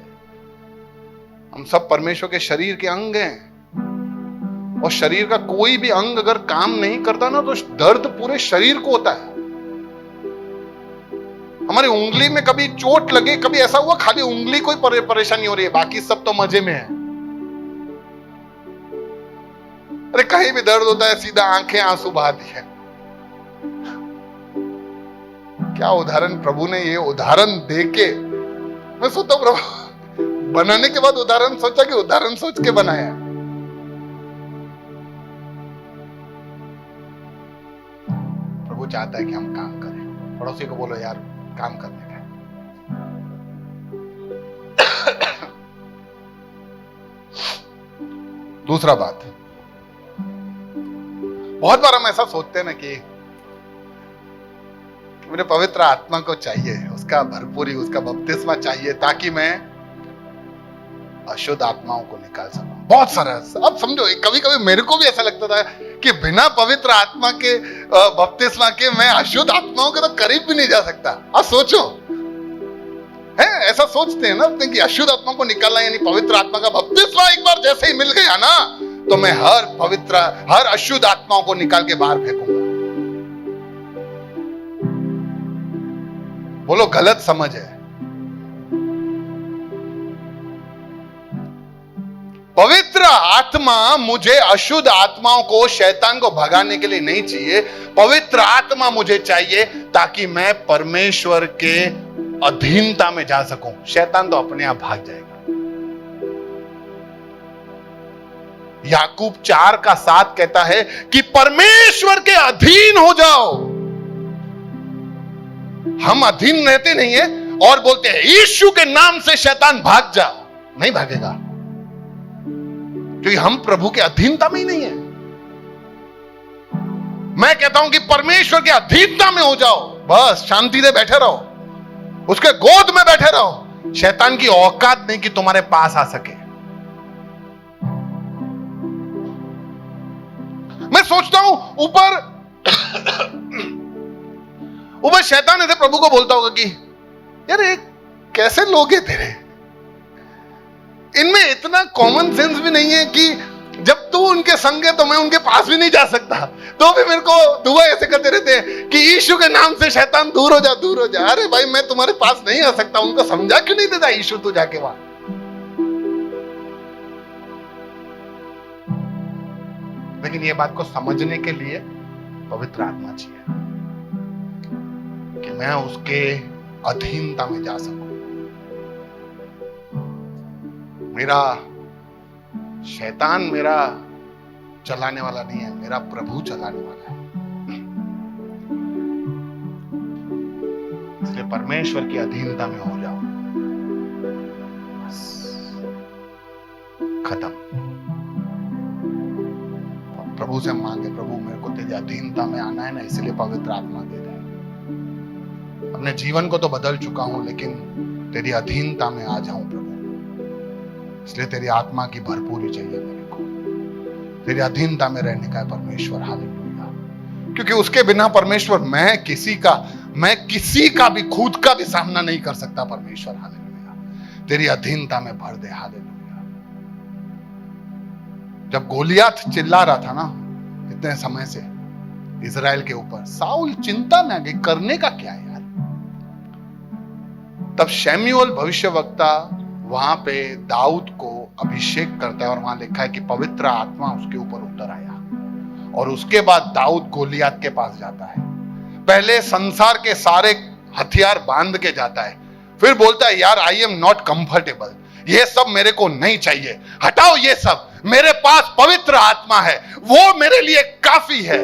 हम सब परमेश्वर के शरीर के अंग हैं, और शरीर का कोई भी अंग अगर काम नहीं करता ना तो दर्द पूरे शरीर को होता है। हमारी उंगली में कभी चोट लगे, कभी ऐसा हुआ खाली उंगली को ही परेशानी हो रही है, बाकी सब तो मजे में है। अरे कहीं भी दर्द होता है सीधा आंखें आंसू बहा दी है। क्या उदाहरण प्रभु ने ये उदाहरण देके, मैं सोचता हूं प्रभु बनाने के बाद उदाहरण सोचा कि उदाहरण सोच के बनाया। प्रभु चाहता है कि हम काम करें। पड़ोसी को बोलो यार काम करने का। दूसरा बात, बहुत बार हम ऐसा सोचते हैं ना कि मुझे पवित्र आत्मा को चाहिए, उसका भरपूरी, उसका बपतिस्मा चाहिए, ताकि मैं अशुद्ध आत्माओं को निकाल सकूं। बहुत सारा, अब समझो, कभी कभी मेरे को भी ऐसा लगता था कि बिना पवित्र आत्मा के बपतिस्मा के मैं अशुद्ध आत्माओं के तो करीब भी नहीं जा सकता। अब सोचो, है ऐसा सोचते हैं ना अपने कि अशुद्ध आत्मा को निकालना यानी पवित्र आत्मा का बपतिस्मा एक बार जैसे ही मिल गया ना, तो मैं हर अशुद्ध आत्माओं को निकाल के बाहर फेंकूंगा। बोलो गलत समझ है। पवित्र आत्मा मुझे अशुद्ध आत्माओं को, शैतान को भगाने के लिए नहीं चाहिए। पवित्र आत्मा मुझे चाहिए ताकि मैं परमेश्वर के अधीनता में जा सकूं। शैतान तो अपने आप भाग जाएगा। याकूब 4:7 कहता है कि परमेश्वर के अधीन हो जाओ। हम अधीन रहते नहीं है और बोलते हैं यीशु के नाम से शैतान भाग जा। नहीं भागेगा, क्योंकि हम प्रभु के अधीनता में ही नहीं है। मैं कहता हूं कि परमेश्वर के अधीनता में हो जाओ, बस शांति से बैठे रहो, उसके गोद में बैठे रहो। शैतान की औकात नहीं कि तुम्हारे पास आ सके। मैं सोचता हूं ऊपर शैतान ऐसे प्रभु को बोलता होगा कि यार ये कैसे लोग हैं तेरे, इनमें इतना कॉमन सेंस भी नहीं है कि जब तू उनके संग है तो मैं उनके पास भी नहीं जा सकता, तो भी मेरे को दुआ ऐसे करते रहते हैं कि यीशु के नाम से शैतान दूर हो जा, दूर हो जा। अरे भाई मैं तुम्हारे पास नहीं आ सकता, उनको समझा क्यों नहीं देता यीशु तू जाके वहां। लेकिन ये बात को समझने के लिए पवित्र आत्मा चाहिए कि मैं उसके अधीनता में जा सकूं। मेरा शैतान मेरा चलाने वाला नहीं है, मेरा प्रभु चलाने वाला है। इसलिए परमेश्वर की अधीनता में हो जाओ, बस खत्म। प्रभु से मांगे, प्रभु मेरे को तेरी अधीनता में आना है ना, इसलिए पवित्र आत्मा दे दे। अपने जीवन को तो बदल चुका हूं, लेकिन तेरी अधीनता में आ जाऊं प्रभु, इसलिए तेरी आत्मा की भरपूरी चाहिए मेरे को। तेरी अधीनता में रहने का है परमेश्वर। हालेलुया। क्योंकि उसके बिना परमेश्वर मैं किसी का भी खुद का भी सामना नहीं कर सकता परमेश्वर। हालेलुया। तेरी अधीनता में भर दे। हालेलुया। जब गोलियात चिल्ला रहा था ना इतने समय से इजराइल के ऊपर, साउल चिंता में आ गई, करने का क्या है यार। तब शमूएल भविष्यवक्ता वहां पे दाऊद को अभिषेक करता है और वहां लिखा है कि पवित्र आत्मा उसके ऊपर उतर आया। और उसके बाद दाऊद गोलियात के पास जाता है। पहले संसार के सारे हथियार बांध के जाता है, फिर बोलता है यार आई एम नॉट कंफर्टेबल, ये सब मेरे को नहीं चाहिए, हटाओ ये सब, मेरे पास पवित्र आत्मा है, वो मेरे लिए काफी है।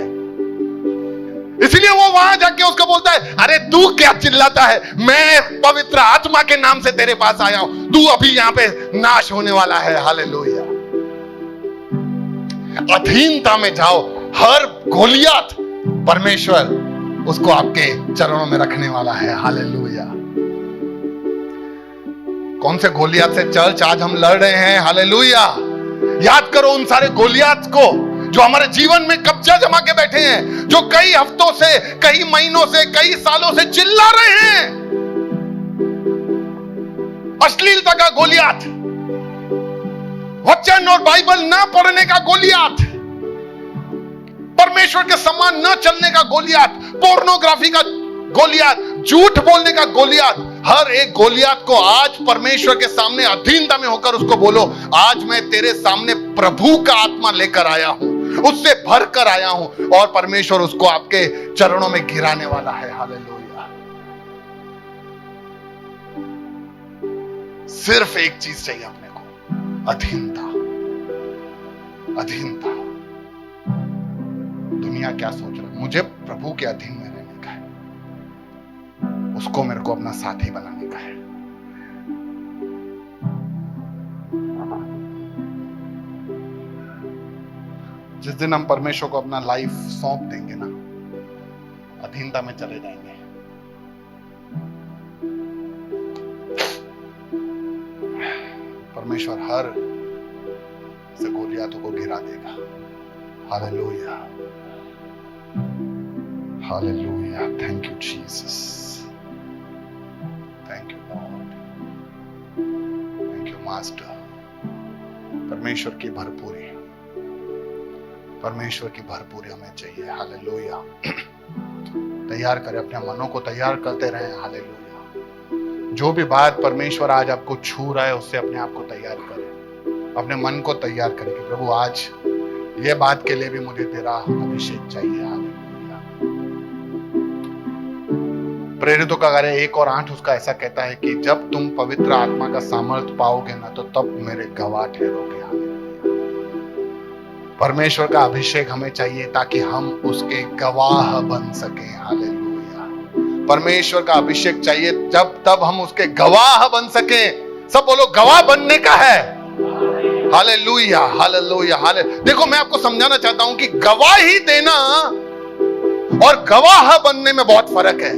इसलिए वो वहां जाके उसको बोलता है अरे तू क्या चिल्लाता है, मैं पवित्र आत्मा के नाम से तेरे पास आया हूं, तू अभी यहां पे नाश होने वाला है। हालेलुया। अधीनता में जाओ। हर गोलियात परमेश्वर उसको आपके चरणों में रखने वाला है। हालेलुया। कौन से गोलियात से चर्च आज हम लड़ रहे हैं। हालेलुया। याद करो उन सारे गोलियात को जो हमारे जीवन में कब्जा जमा के बैठे हैं, जो कई हफ्तों से, कई महीनों से, कई सालों से चिल्ला रहे हैं। अश्लीलता का गोलियात, वचन और बाइबल ना पढ़ने का गोलियात, परमेश्वर के समान न चलने का गोलियात, पोर्नोग्राफी का गोलियात, झूठ बोलने का गोलियात। हर एक गोलियात को आज परमेश्वर के सामने अधीनता में होकर उसको बोलो आज मैं तेरे सामने प्रभु का आत्मा लेकर आया हूं, उससे भर कर आया हूं, और परमेश्वर उसको आपके चरणों में गिराने वाला है। हालेलुया। सिर्फ एक चीज चाहिए अपने को, अधीनता। अधीनता। दुनिया क्या सोच रहा है, मुझे प्रभु के अधीन में रहने का है, उसको मेरे को अपना साथी बनाने का है। जिस दिन हम परमेश्वर को अपना लाइफ सौंप देंगे ना, अधीनता में चले जाएंगे, परमेश्वर हर से गोलियातों को गिरा देगा। Hallelujah. Hallelujah. Thank you Jesus, thank you Lord, thank you master. परमेश्वर की भरपूरी, परमेश्वर की भरपूरी हमें चाहिए। हालेलुया। तैयार करें, अपने मनों को तैयार करते रहें। हालेलुया। जो भी बात परमेश्वर आज आपको छू रहा है उससे अपने आप को तैयार करें, अपने मन को तैयार करें कि प्रभु आज ये बात के लिए भी मुझे तेरा अभिषेक चाहिए। हालेलुया। प्रेरितों का कार्य 1:8 उसका ऐसा कहता है कि जब तुम पवित्र आत्मा का सामर्थ पाओगे ना, तो तब मेरे गवाह ठहरोगे। हालेलुया। परमेश्वर का अभिषेक हमें चाहिए ताकि हम उसके गवाह बन सकें। हालेलुया। परमेश्वर का अभिषेक चाहिए तब हम उसके गवाह बन सकें। सब बोलो, गवाह बनने का है। Hallelujah, hallelujah, hallelujah. देखो, मैं आपको समझाना चाहता हूं कि गवाही देना और गवाह बनने में बहुत फर्क है।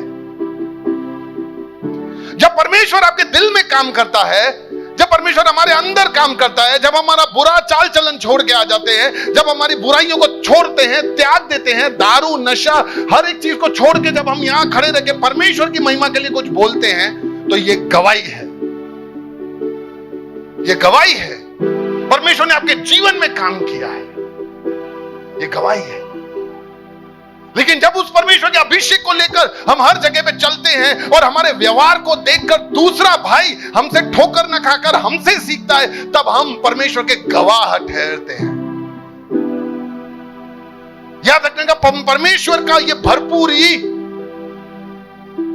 जब परमेश्वर आपके दिल में काम करता है, जब परमेश्वर हमारे अंदर काम करता है, जब हमारा बुरा चाल चलन छोड़ के आ जाते हैं, जब हमारी बुराइयों को छोड़ते हैं, त्याग देते हैं, दारू नशा हर एक चीज को छोड़ के जब हम यहां खड़े रह के परमेश्वर की महिमा के लिए कुछ बोलते हैं, तो ये गवाही है। ये गवाही है। परमेश्वर ने आपके जीवन में काम किया है, ये गवाही है। लेकिन जब उस परमेश्वर के अभिषेक को लेकर हम हर जगह पे चलते हैं और हमारे व्यवहार को देखकर दूसरा भाई हमसे ठोकर न खाकर हमसे सीखता है, तब हम परमेश्वर के गवाह ठहरते हैं। याद रखने का, परमेश्वर का ये भरपूरी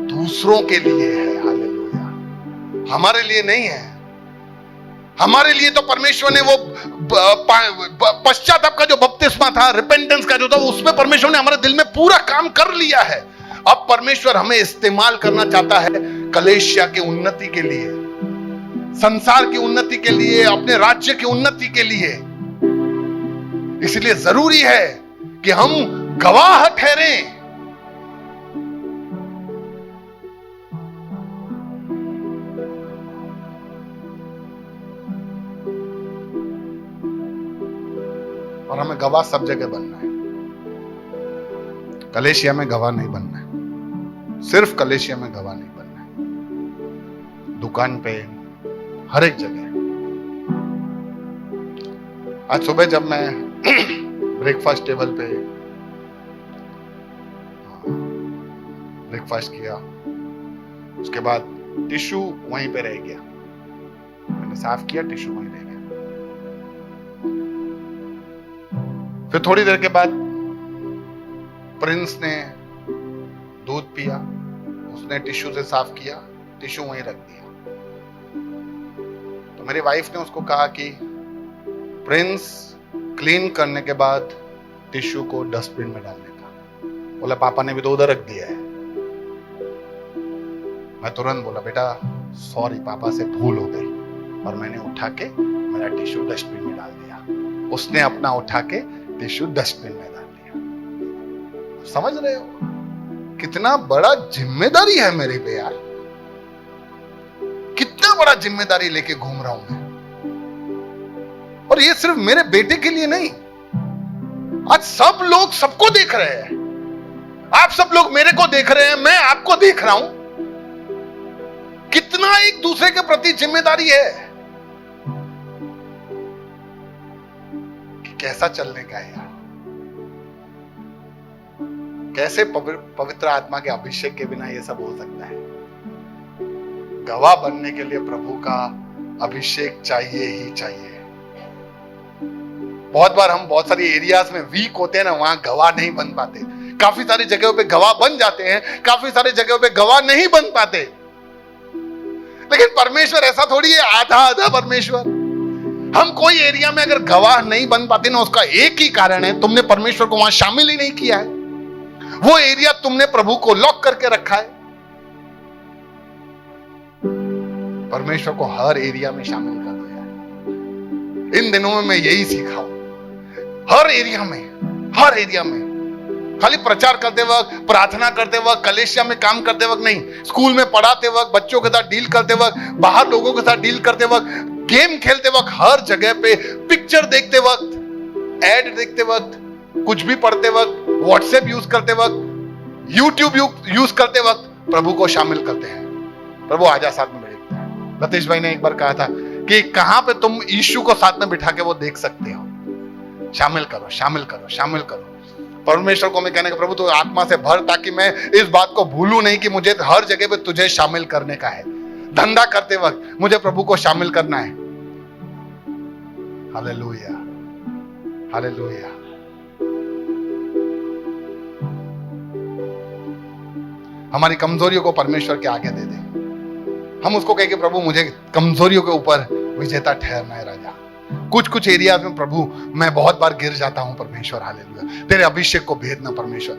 दूसरों के लिए है। हालेलुया। हमारे लिए नहीं है। हमारे लिए तो परमेश्वर ने वो पश्चाताप का जो बपतिस्मा था, रिपेंटेंस का जो था, उसमें परमेश्वर ने हमारे दिल में पूरा काम कर लिया है। अब परमेश्वर हमें इस्तेमाल करना चाहता है कलेशिया की उन्नति के लिए, संसार की उन्नति के लिए, अपने राज्य की उन्नति के लिए। इसलिए जरूरी है कि हम गवाह ठहरें। और हमें गवाह सब जगह बनना है। कलेशिया में गवाह नहीं बनना है। सिर्फ कलेशिया में गवाह नहीं बनना है, दुकान पे, हर एक जगह। आज सुबह जब मैं ब्रेकफास्ट टेबल पे ब्रेकफास्ट किया, उसके बाद टिश्यू वहीं पे रह गया। मैंने साफ किया, टिश्यू वहीं रह गया। फिर थोड़ी देर के बाद प्रिंस ने दूध पिया, उसने टिश्यू से साफ किया, टिश्यू वहीं रख दिया। तो मेरी वाइफ ने उसको कहा कि प्रिंस क्लीन करने के बाद टिश्यू को डस्टबिन में डालने का। बोला पापा ने भी तो उधर रख दिया है। मैं तुरंत बोला बेटा सॉरी, पापा से भूल हो गई, और मैंने उठा के मेरा टिश्यू डस्टबिन में डाल दिया। उसने अपना उठा के टिश्यू डस्टबिन में डाल दिया। समझ रहे हो कितना बड़ा जिम्मेदारी है मेरे पे यार, कितना बड़ा जिम्मेदारी लेके घूम रहा हूं मैं। और ये सिर्फ मेरे बेटे के लिए नहीं, आज सब लोग सबको देख रहे हैं। आप सब लोग मेरे को देख रहे हैं, मैं आपको देख रहा हूं। कितना एक दूसरे के प्रति जिम्मेदारी है कि कैसा चलने का है यार। कैसे पवित्र आत्मा के अभिषेक के बिना ये सब हो सकता है। गवाह बनने के लिए प्रभु का अभिषेक चाहिए ही चाहिए। बहुत बार हम बहुत सारी एरियाज में वीक होते हैं ना, वहां गवाह नहीं बन पाते। काफी सारी जगहों पे गवाह बन जाते हैं, काफी सारी जगहों पे गवाह नहीं बन पाते। लेकिन परमेश्वर ऐसा थोड़ी है आधा आधा परमेश्वर। हम कोई एरिया में अगर गवाह नहीं बन पाते ना, उसका एक ही कारण है, तुमने परमेश्वर को वहां शामिल ही नहीं किया है। वो एरिया तुमने प्रभु को लॉक करके रखा है। परमेश्वर को हर एरिया में शामिल कर दो यार। इन दिनों में मैं यही सीखा हूं। हर एरिया में खाली प्रचार करते वक्त, प्रार्थना करते वक्त, कलेशिया में काम करते वक्त नहीं, स्कूल में पढ़ाते वक्त, बच्चों के साथ डील करते वक्त, बाहर लोगों के साथ डील करते वक्त, गेम खेलते वक्त, हर जगह पे पिक्चर देखते वक्त, एड देखते वक्त, कुछ भी पढ़ते वक्त, व्हाट्सएप यूज करते वक्त, यूट्यूब यूज करते वक्त प्रभु को शामिल करते हैं। प्रभु आजा साथ में बैठते हैं। लतीश भाई ने एक बार कहा था कि कहां पे तुम यीशु को साथ में बिठा के वो देख सकते हो। शामिल करो, शामिल करो, शामिल करो। परमेश्वर को मैं कहने का प्रभु तो आत्मा से भर, ताकि मैं इस बात को भूलूं नहीं कि मुझे हर जगह पे तुझे शामिल करने का है। धंधा करते वक्त मुझे प्रभु को शामिल करना है। Hallelujah, hallelujah. हमारी कमजोरियों को परमेश्वर के आगे दे दे। हम उसको कहें कि प्रभु मुझे कमजोरियों के ऊपर विजेता ठहरना है राजा। कुछ कुछ एरियाज में प्रभु मैं बहुत बार गिर जाता हूं परमेश्वर, हालेलुया। तेरे अभिषेक को भेजना परमेश्वर।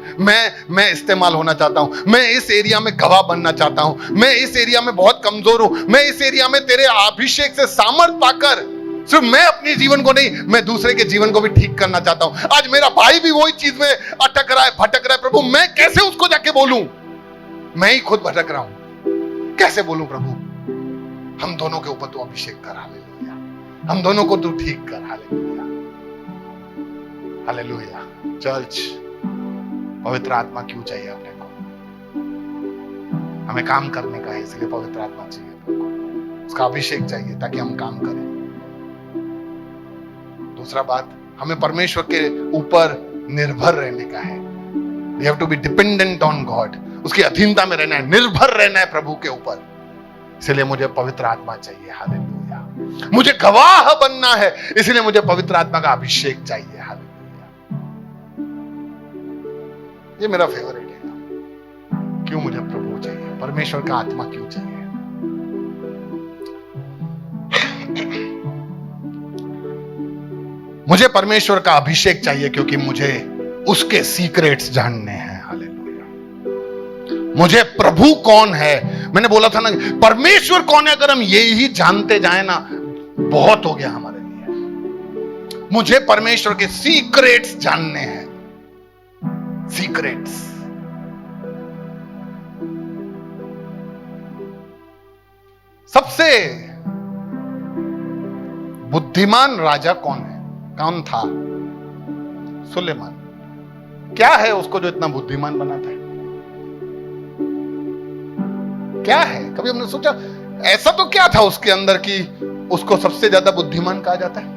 मैं इस्तेमाल होना चाहता हूं। मैं इस एरिया में गवाह बनना चाहता हूं। मैं इस एरिया में बहुत कमजोर हूं। मैं इस एरिया में तेरे अभिषेक से सामर्थ पाकर सिर्फ मैं अपने जीवन को नहीं, मैं दूसरे के जीवन को भी ठीक करना चाहता हूं। आज मेरा भाई भी वही चीज में अटक रहा है, भटक रहा है। प्रभु मैं कैसे उसको जाके बोलूं? मैं ही खुद भटक रहा हूं, कैसे बोलूं प्रभु? हम दोनों के ऊपर तू अभिषेक कर, हालेलुया। हम दोनों को तू ठीक कर, हालेलुया, हालेलुया। चर्च, पवित्र आत्मा क्यों चाहिए अपने को? हमें काम करने का है, इसलिए पवित्र आत्मा चाहिए अपने को। उसका अभिषेक चाहिए ताकि हम काम करें। दूसरा बात, हमें परमेश्वर के ऊपर निर्भर रहने का है। We have to be dependent on God। उसकी अधीनता में रहना है, निर्भर रहना है प्रभु के ऊपर। इसलिए मुझे पवित्र आत्मा चाहिए, हालेलुया। मुझे गवाह बनना है, इसलिए मुझे पवित्र आत्मा का अभिषेक चाहिए, हालेलुया। ये मेरा फेवरेट है। क्यों मुझे प्रभु चाहिए? परमेश्वर का आत्मा क्यों चाहिए? मुझे परमेश्वर का अभिषेक चाहिए क्योंकि मुझे उसके सीक्रेट्स जानने हैं, हालेलुया। मुझे प्रभु कौन है, मैंने बोला था ना, परमेश्वर कौन है, अगर हम ये ही जानते जाए ना, बहुत हो गया हमारे लिए। मुझे परमेश्वर के सीक्रेट्स जानने हैं, सीक्रेट्स। सबसे बुद्धिमान राजा कौन है? कौन था? सुलेमान। क्या है उसको जो इतना बुद्धिमान बनाता है? क्या है? कभी हमने सोचा ऐसा तो क्या था उसके अंदर कि उसको सबसे ज्यादा बुद्धिमान कहा जाता है?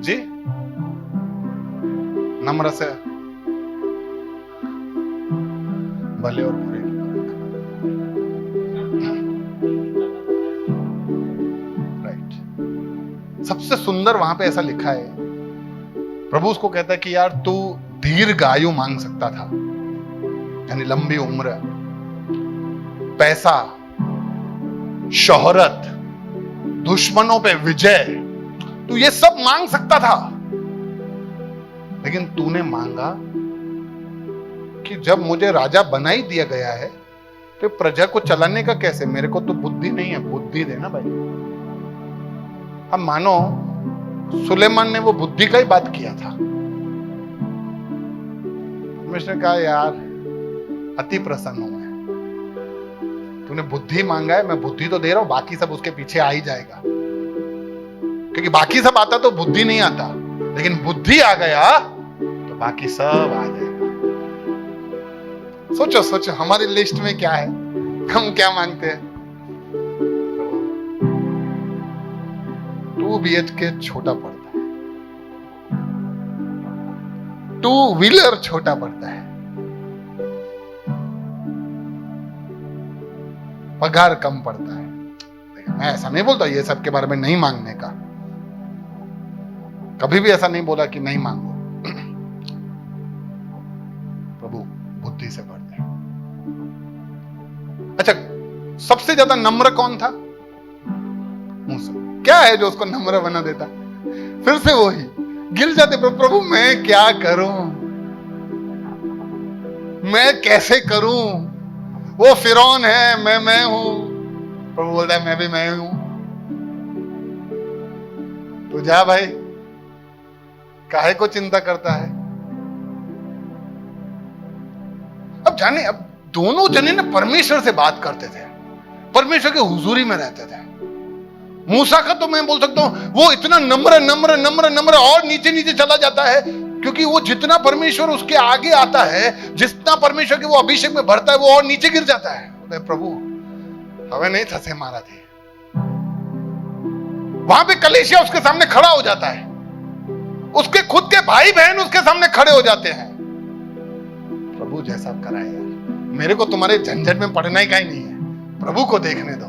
जी, नम्र से भले और बुरे की परख। राइट। सबसे सुंदर वहां पे ऐसा लिखा है, प्रभु उसको कहता है कि यार तू दीर्घायु मांग सकता था, यानी लंबी उम्र, पैसा, शोहरत, दुश्मनों पे विजय, तू ये सब मांग सकता था। लेकिन तूने मांगा कि जब मुझे राजा बना ही दिया गया है तो प्रजा को चलाने का कैसे? मेरे को तो बुद्धि नहीं है, बुद्धि देना भाई। अब मानो सुलेमान ने वो बुद्धि का ही बात किया था। परमेश्वर ने कहा यार अति प्रसन्न हूं मैं, तूने बुद्धि मांगा है, मैं बुद्धि तो दे रहा हूं, बाकी सब उसके पीछे आ ही जाएगा। क्योंकि बाकी सब आता तो बुद्धि नहीं आता, लेकिन बुद्धि आ गया तो बाकी सब आ जाएगा। सोचो सोचो हमारी लिस्ट में क्या है, हम क्या मांगते हैं? 2 BHK छोटा पड़ता है, 2 व्हीलर छोटा पड़ता है, पगार कम पड़ता है। मैं ऐसा नहीं बोलता ये सब के बारे में नहीं मांगने का, कभी भी ऐसा नहीं बोला कि नहीं मांगो। प्रभु बुद्धि से भर दे। अच्छा, सबसे ज्यादा नम्र कौन था? मूसा। क्या है जो उसको नम्र बना देता? फिर से वही गिर जाते, प्रभु मैं क्या करूं, मैं कैसे करूं? वो फिरौन है, मैं हूं। प्रभु बोलता है मैं भी मैं हूं। तो जा भाई, काहे को चिंता करता है? अब जाने, अब दोनों जने ना परमेश्वर से बात करते थे, परमेश्वर के हुजूरी में रहते थे। मूसा का तो मैं बोल सकता हूं वो इतना नम्र नम्र नम्र नम्र और नीचे नीचे चला जाता है, क्योंकि वो जितना परमेश्वर उसके आगे आता है, जितना परमेश्वर के वो अभिषेक में भरता है, वो और नीचे गिर जाता है। प्रभु हमें नहीं थसे मारा थे। वहां पे कलीसिया उसके सामने खड़ा हो जाता है, उसके खुद के भाई बहन उसके सामने खड़े हो जाते हैं। प्रभु जैसा कराए यार, मेरे को तुम्हारे झंझट में पड़ना ही का ही नहीं है। प्रभु को देखने दो,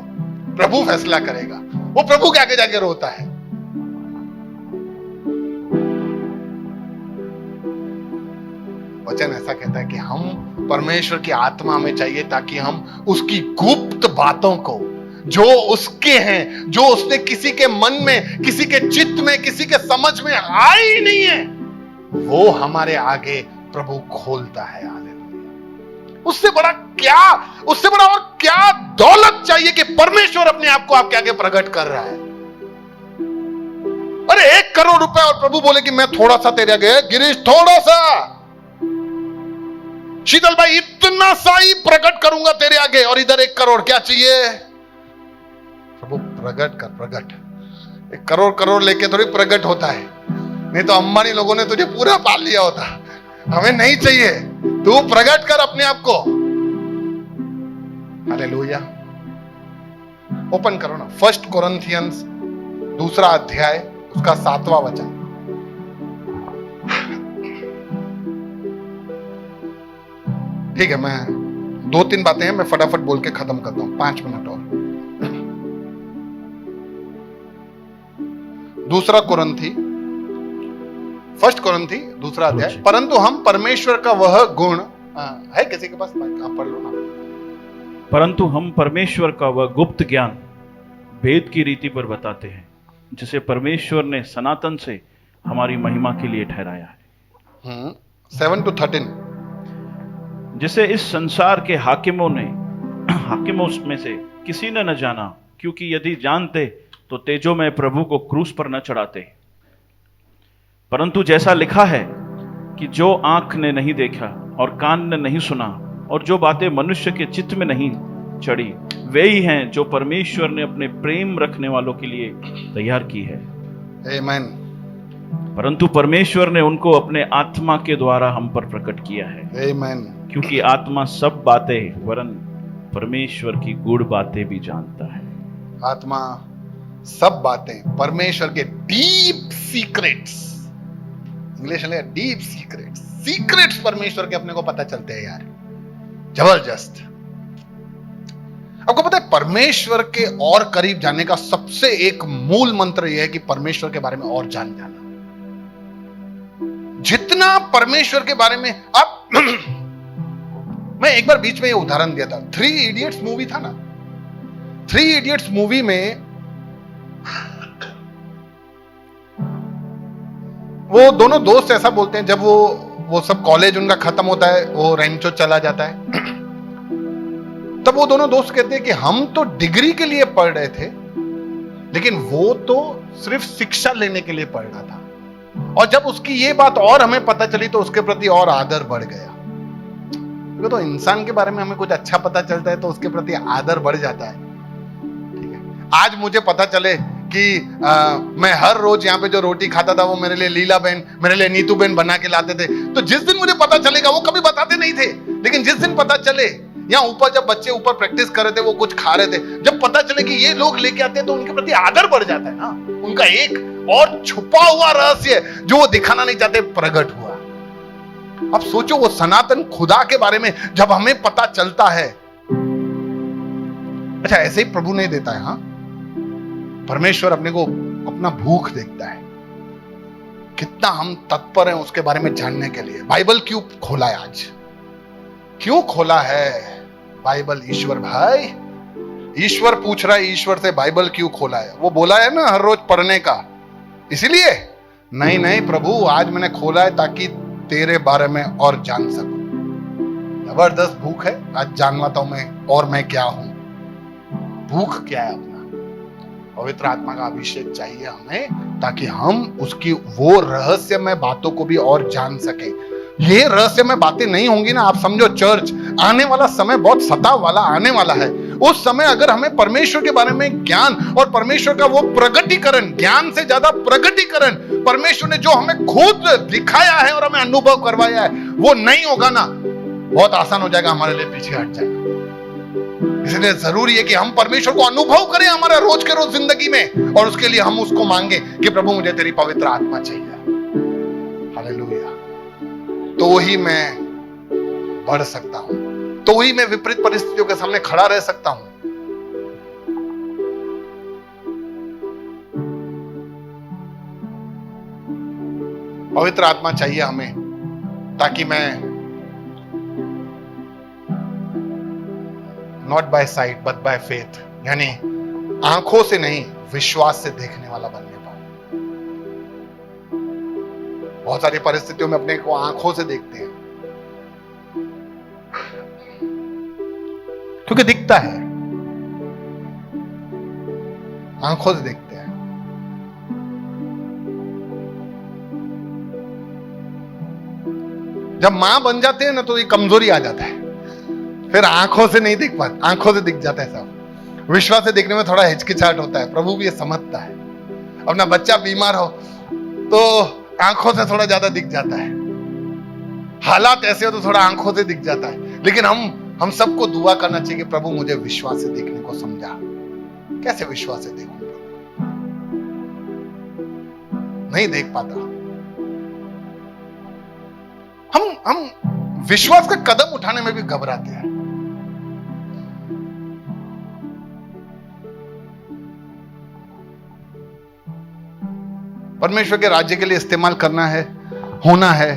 प्रभु फैसला करेगा। वो प्रभु के आगे जाके रोता है। वचन ऐसा कहता है कि हम परमेश्वर की आत्मा में चाहिए ताकि हम उसकी गुप्त बातों को, जो उसके हैं, जो उसने किसी के मन में, किसी के चित्त में, किसी के समझ में आई नहीं है, वो हमारे आगे प्रभु खोलता है। हालेलुया। उससे बड़ा क्या, उससे बड़ा और क्या दौलत चाहिए कि परमेश्वर अपने आप को आपके आगे प्रकट कर रहा है। अरे 1 करोड़ रुपए और प्रभु बोले कि मैं थोड़ा सा तेरे आगे, गिरीश थोड़ा सा, शीतल भाई इतना सा ही प्रकट करूंगा तेरे आगे, और इधर 1 करोड़, क्या चाहिए? प्रभु प्रकट कर, प्रकट। 1 करोड़ करोड़ लेके थोड़ी प्रकट होता है, नहीं तो अंबानी लोगों ने तुझे पूरा पाल लिया होता। हमें नहीं चाहिए, तू प्रकट कर अपने आप को। हालेलुया। ओपन करो ना 1 कोरिन्थियंस 2 अध्याय, उसका 7वां वचन। ठीक है, मैं 2-3 बातें हैं, मैं फटाफट बोल के खत्म करता हूं, 5 मिनट और। 2 कोरिन्थी 1 कोरिन्थी 2 अध्याय। परंतु हम परमेश्वर का वह गुण है, किसी के पास? आप पढ़ लो ना। परंतु हम परमेश्वर का वह गुप्त ज्ञान भेद की रीति पर बताते हैं, जिसे परमेश्वर ने सनातन से हमारी महिमा के लिए ठहराया है। 7 to 13। जिसे इस संसार के हाकिमों में से किसी ने न जाना, क्योंकि यदि जानते तो तेजोमय प्रभु को क्रूस पर न चढ़ाते। परंतु जैसा लिखा है कि जो आंख ने नहीं देखा और कान ने नहीं सुना और जो बातें मनुष्य के चित्त में नहीं चढ़ी, वे ही हैं जो परमेश्वर ने अपने प्रेम रखने वालों के लिए तैयार की है। आमीन। परंतु परमेश्वर ने उनको अपने आत्मा के द्वारा हम पर प्रकट किया है। आमीन। क्योंकि आत्मा सब बातें वरन परमेश्वर की गूढ़ बातें भी जानता है। आत्मा सब बातें, परमेश्वर के डीप सीक्रेट्स, इंग्लिश में डीप सीक्रेट्स, सीक्रेट्स परमेश्वर के अपने को पता चलते हैं यार, जबरदस्त। आपको पता है परमेश्वर के और करीब जाने का सबसे एक मूल मंत्र यह है कि परमेश्वर के बारे में और जान जाना। जितना परमेश्वर के बारे में आप मैं एक बार बीच में ये उदाहरण दिया था, 3 इडियट्स मूवी था ना। 3 इडियट्स मूवी में वो दोनों दोस्त ऐसा बोलते हैं, जब वो सब कॉलेज उनका खत्म होता है, वो रेंचो चला जाता है, तब वो दोनों दोस्त कहते हैं कि हम तो डिग्री के लिए पढ़ रहे थे, लेकिन वो तो सिर्फ शिक्षा लेने के लिए पढ़ रहा था, और जब उसकी ये बात और हमें पता चली तो उसके प्रति और आदर बढ़ गया। तो इंसान के बारे में हमें कुछ अच्छा पता चलता है तो उसके प्रति आदर बढ़ जाता है। ठीक है, आज मुझे पता चले कि मैं हर रोज यहाँ पे जो रोटी खाता था वो मेरे लिए लीला बहन, मेरे लिए नीतू बहन बना के लाते थे, तो जिस दिन मुझे पता चलेगा, वो कभी बताते नहीं थे, लेकिन जिस दिन पता चले, यहाँ ऊपर जब बच्चे ऊपर प्रैक्टिस कर रहे थे, वो कुछ खा रहे थे, जब पता चले कि ये लोग लेके आते हैं तो उनके प्रति आदर बढ़ जाता है ना। उनका एक और छुपा हुआ रहस्य जो वो दिखाना नहीं चाहते प्रकट हुआ। अब सोचो, वो सनातन खुदा के बारे में जब हमें पता चलता है, अच्छा ऐसे ही प्रभु नहीं देता है। हाँ, परमेश्वर अपने को अपना भूख देखता है, कितना हम तत्पर हैं उसके बारे में जानने के लिए। बाइबल क्यों खोला है आज? क्यों खोला है बाइबल? ईश्वर भाई, ईश्वर पूछ रहा है ईश्वर से, बाइबल क्यों खोला है? वो बोला है ना हर रोज पढ़ने का, इसीलिए? नहीं प्रभु, आज मैंने खोला है ताकि तेरे बारे में और जान सकूं। जबरदस्त भूख है, आज जान लाता हूं मैं और मैं क्या हूं। भूख क्या है? अपना पवित्र आत्मा का अभिषेक चाहिए हमें, ताकि हम उसकी वो रहस्यमय बातों को भी और जान सकें। ये रहस्यमय बातें नहीं होंगी ना, आप समझो चर्च, आने वाला समय बहुत सताव वाला आने वाला है। उस समय अगर हमें परमेश्वर के बारे में ज्ञान और परमेश्वर का वो प्रगटीकरण, ज्ञान से ज्यादा प्रगटीकरण, परमेश्वर ने जो हमें खुद दिखाया है और हमें अनुभव करवाया है, वो नहीं होगा ना, बहुत आसान हो जाएगा हमारे लिए पीछे हट जाएगा। इसलिए जरूरी है कि हम परमेश्वर को अनुभव करें हमारे रोज के रोज जिंदगी में, और उसके लिए हम उसको मांगे कि प्रभु मुझे तेरी पवित्र आत्मा चाहिए। हालेलुया। तो ही मैं बढ़ सकता हूं, तो ही मैं विपरीत परिस्थितियों के सामने खड़ा रह सकता हूं। पवित्र आत्मा चाहिए हमें, ताकि मैं not by sight but by faith, यानी आंखों से नहीं विश्वास से देखने वाला बनने पाऊं। बहुत सारी परिस्थितियों में अपने को आंखों से देखते हैं क्योंकि दिखता है, आंखों से देखते हैं। जब मां बन जाते हैं ना तो ये कमजोरी आ जाता है, फिर आंखों से नहीं दिख पाते, आंखों से दिख जाता है सब। विश्वास से देखने में थोड़ा हिचकिचाहट होता है, प्रभु भी ये समझता है। अपना बच्चा बीमार हो तो आंखों से थोड़ा ज्यादा दिख जाता है, हालात ऐसे हो तो थोड़ा आंखों से दिख जाता है। लेकिन हम सबको दुआ करना चाहिए कि प्रभु मुझे विश्वास से देखने को समझा। कैसे विश्वास से देखूं? नहीं देख पाता। हम विश्वास का कदम उठाने में भी घबराते हैं। परमेश्वर के राज्य के लिए इस्तेमाल करना है, होना है,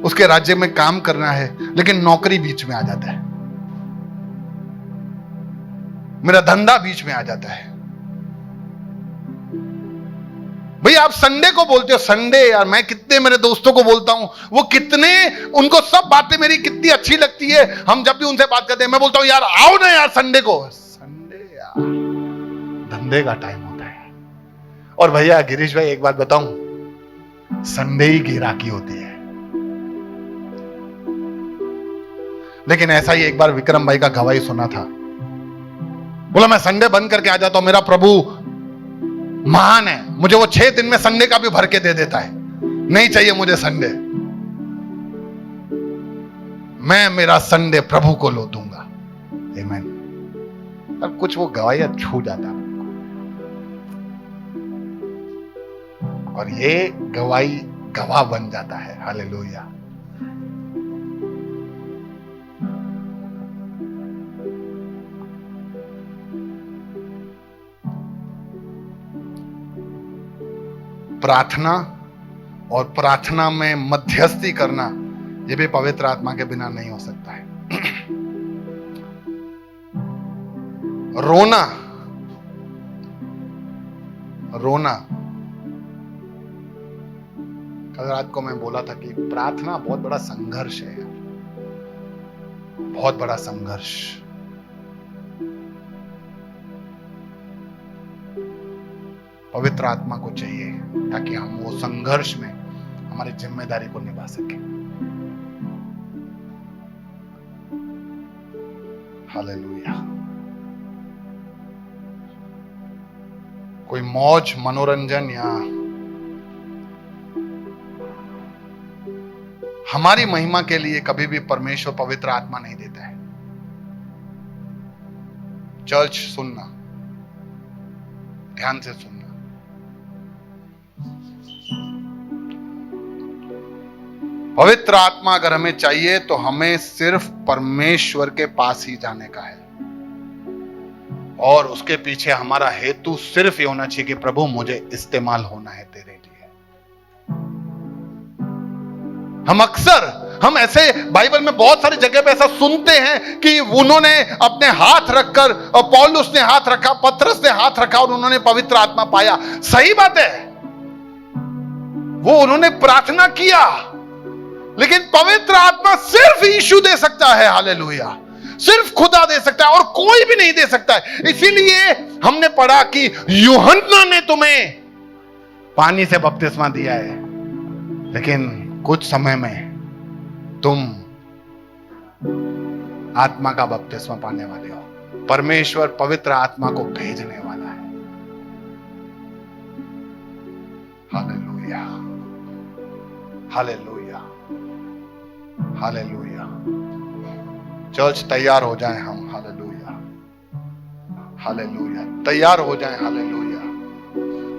उसके राज्य में काम करना है, लेकिन नौकरी बीच में आ जाता है, मेरा धंधा बीच में आ जाता है। भैया आप संडे को बोलते हो, संडे यार मैं कितने मेरे दोस्तों को बोलता हूं, वो कितने, उनको सब बातें मेरी कितनी अच्छी लगती है। हम जब भी उनसे बात करते हैं मैं बोलता हूं यार आओ ना यार संडे को। संडे यार धंधे का टाइम होता है। और भैया गिरीश भाई एक बात बताऊं, संडे ही गिराकी होती है। लेकिन ऐसा ही एक बार विक्रम भाई का गवाही सुना था, बोला मैं संडे बंद करके आ जाता हूं, मेरा प्रभु महान है, मुझे वो 6 दिन में संडे का भी भर के दे देता है, नहीं चाहिए मुझे संडे, मैं मेरा संडे प्रभु को लो दूंगा। आमीन। अब कुछ वो गवाही छू जाता है और ये गवाही गवाह बन जाता है। हालेलुया। प्रार्थना और प्रार्थना में मध्यस्थी करना, यह भी पवित्र आत्मा के बिना नहीं हो सकता है। रोना, कल रात को मैं बोला था कि प्रार्थना बहुत बड़ा संघर्ष है, बहुत बड़ा संघर्ष। पवित्र आत्मा को चाहिए ताकि हम वो संघर्ष में हमारी जिम्मेदारी को निभा सकें। हालेलुया। कोई मौज मनोरंजन या हमारी महिमा के लिए कभी भी परमेश्वर पवित्र आत्मा नहीं देता है। चर्च सुनना, ध्यान से सुनना। पवित्र आत्मा अगर हमें चाहिए तो हमें सिर्फ परमेश्वर के पास ही जाने का है, और उसके पीछे हमारा हेतु सिर्फ ये होना चाहिए कि प्रभु मुझे इस्तेमाल होना है तेरे लिए। हम ऐसे बाइबल में बहुत सारी जगह पे ऐसा सुनते हैं कि उन्होंने अपने हाथ रखकर, और पौलुस ने हाथ रखा, पतरस ने हाथ रखा और उन्होंने पवित्र आत्मा पाया। सही बात है, वो उन्होंने प्रार्थना किया, लेकिन पवित्र आत्मा सिर्फ यीशु दे सकता है। हालेलुया। सिर्फ खुदा दे सकता है और कोई भी नहीं दे सकता है। इसीलिए हमने पढ़ा कि यूहन्ना ने तुम्हें पानी से बपतिस्मा दिया है, लेकिन कुछ समय में तुम आत्मा का बपतिस्मा पाने वाले हो। परमेश्वर पवित्र आत्मा को भेजने वाला है। Hallelujah, hallelujah, hallelujah. चर्च तैयार हो जाए हम। Hallelujah, hallelujah. तैयार हो जाए। हालेलुया।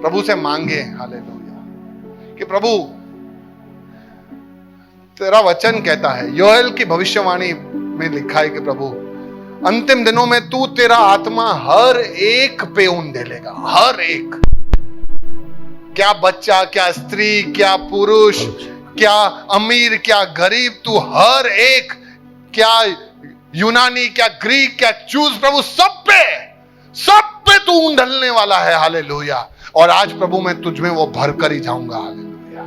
प्रभु से मांगे। हालेलुया कि प्रभु तेरा वचन कहता है, योएल की भविष्यवाणी में लिखा है कि प्रभु अंतिम दिनों में तू तेरा आत्मा हर एक पे दे लेगा। हर एक, क्या बच्चा, क्या स्त्री, क्या पुरुष, क्या अमीर, क्या गरीब, तू हर एक, क्या यूनानी, क्या ग्रीक, क्या जूस, प्रभु सब पे तू उंडलने वाला है। हालेलुया। और आज प्रभु मैं तुझ में वो भर कर ही जाऊंगा। हालेलुया।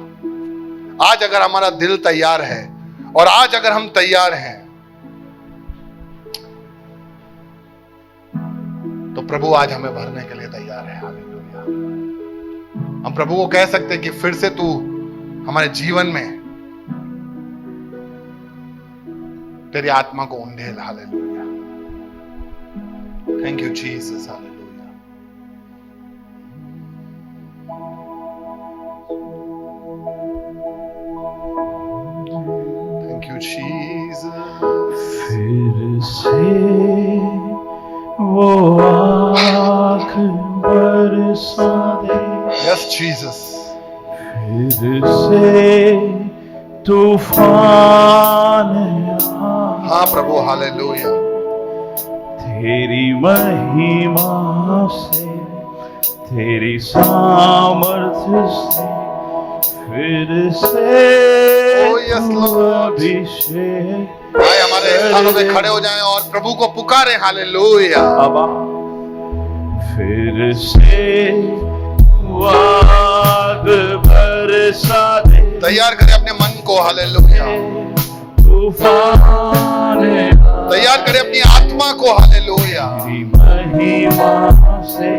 आज अगर हमारा दिल तैयार है और आज अगर हम तैयार हैं तो प्रभु आज हमें भरने के लिए तैयार है। हालेलुया। हम प्रभु को कह सकते हैं कि फिर से तू हमारे जीवन में तेरी आत्मा को उंडेल। Hallelujah. Thank you Jesus. Hallelujah. Thank you Jesus. फिर से वो आँख बरसा दे। Yes Jesus. फिर से तूफान हाँ प्रभु। हालेलुया। तेरी महिमा से, तेरी सामर्थ्य से फिर से अभिषेक। भाई हमारे स्थानों पे खड़े हो जाएं और प्रभु को पुकारें। हालेलुया। फिर से आग बरसा दे। तैयार करें अपने मन को। हालेलुया। तूफान तैयार करें अपनी आत्मा को। हालेलुया। तेरी महिमा से,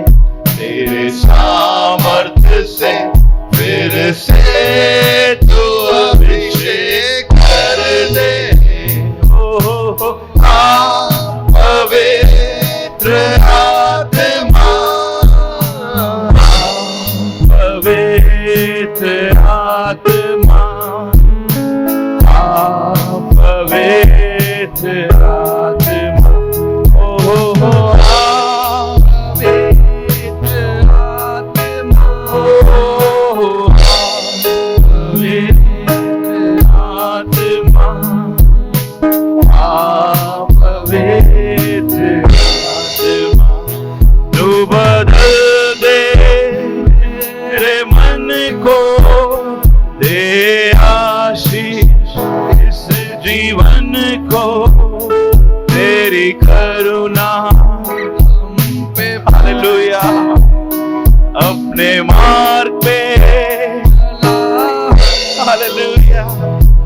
तेरे सामर्थ्य से फिर से तू अभिषेक कर दे। ओ पवित्र आत्मा, पवित्र आत्मा, पवित्र आत्मा, ओ पवित्र आत्मा, ओ पवित्र आत्मा, पवित्र आत्मा, तू बदल दे मेरे मन को, दे आशीष इस जीवन को, तेरी करुणा हम पे। हालेलुया। अपने मार्ग पे। हालेलुया।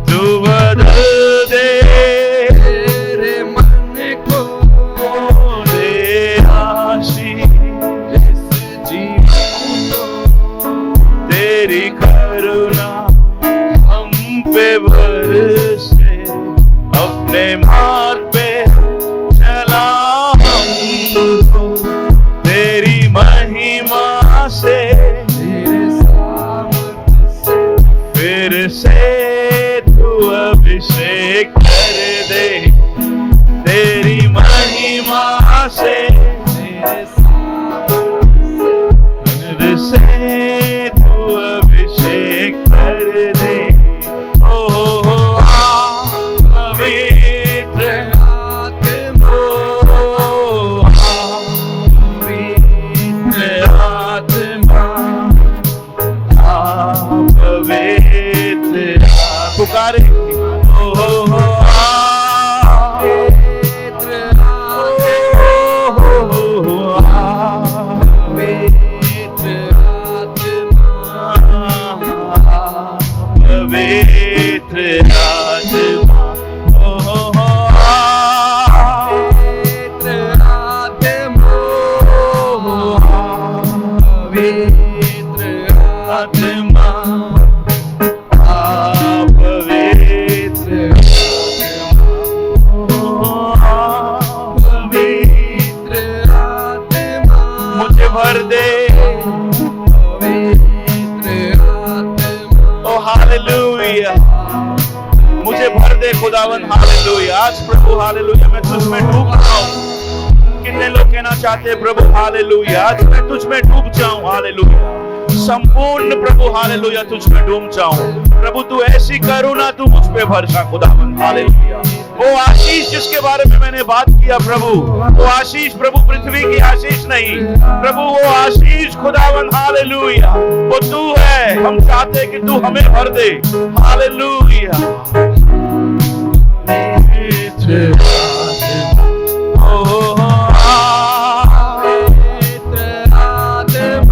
तू बदल दे मेरे मन को, दे आशीष इस जीवन को, तेरी करुणा हम पे बरसे, अपने मार्ग पे चला हमको, तेरी महिमा से, तेरे सामर्थ्य से फिर से तू अभिषेक कर दे। तेरी महिमा से, तेरे सामर्थ्य से तू अभिषेक कर दे। ओ पवित्र आत्मा, पवित्र आत्मा, पवित्र पुकारे। मुझे भर दे। ओ हालेलुया। मुझे भर दे खुदावन। हालेलुया। आज प्रभु हालेलुया मैं तुझ में डूब जाऊं। कितने लोग कहना चाहते हैं प्रभु हालेलुया आज मैं तुझ में डूब जाऊं। हालेलुया। संपूर्ण प्रभु हालेलुया तुझ में डूब जाऊं। प्रभु तू ऐसी करुणा तू मुझ पे भर जा खुदावन। हालेलुया। वो आशीष जिसके बारे में मैंने बात किया प्रभु, वो आशीष प्रभु पृथ्वी की आशीष नहीं प्रभु, वो आशीष खुदावन हालेलुया वो तू है। हम चाहते हैं कि तू हमें भर दे। हालेलुया।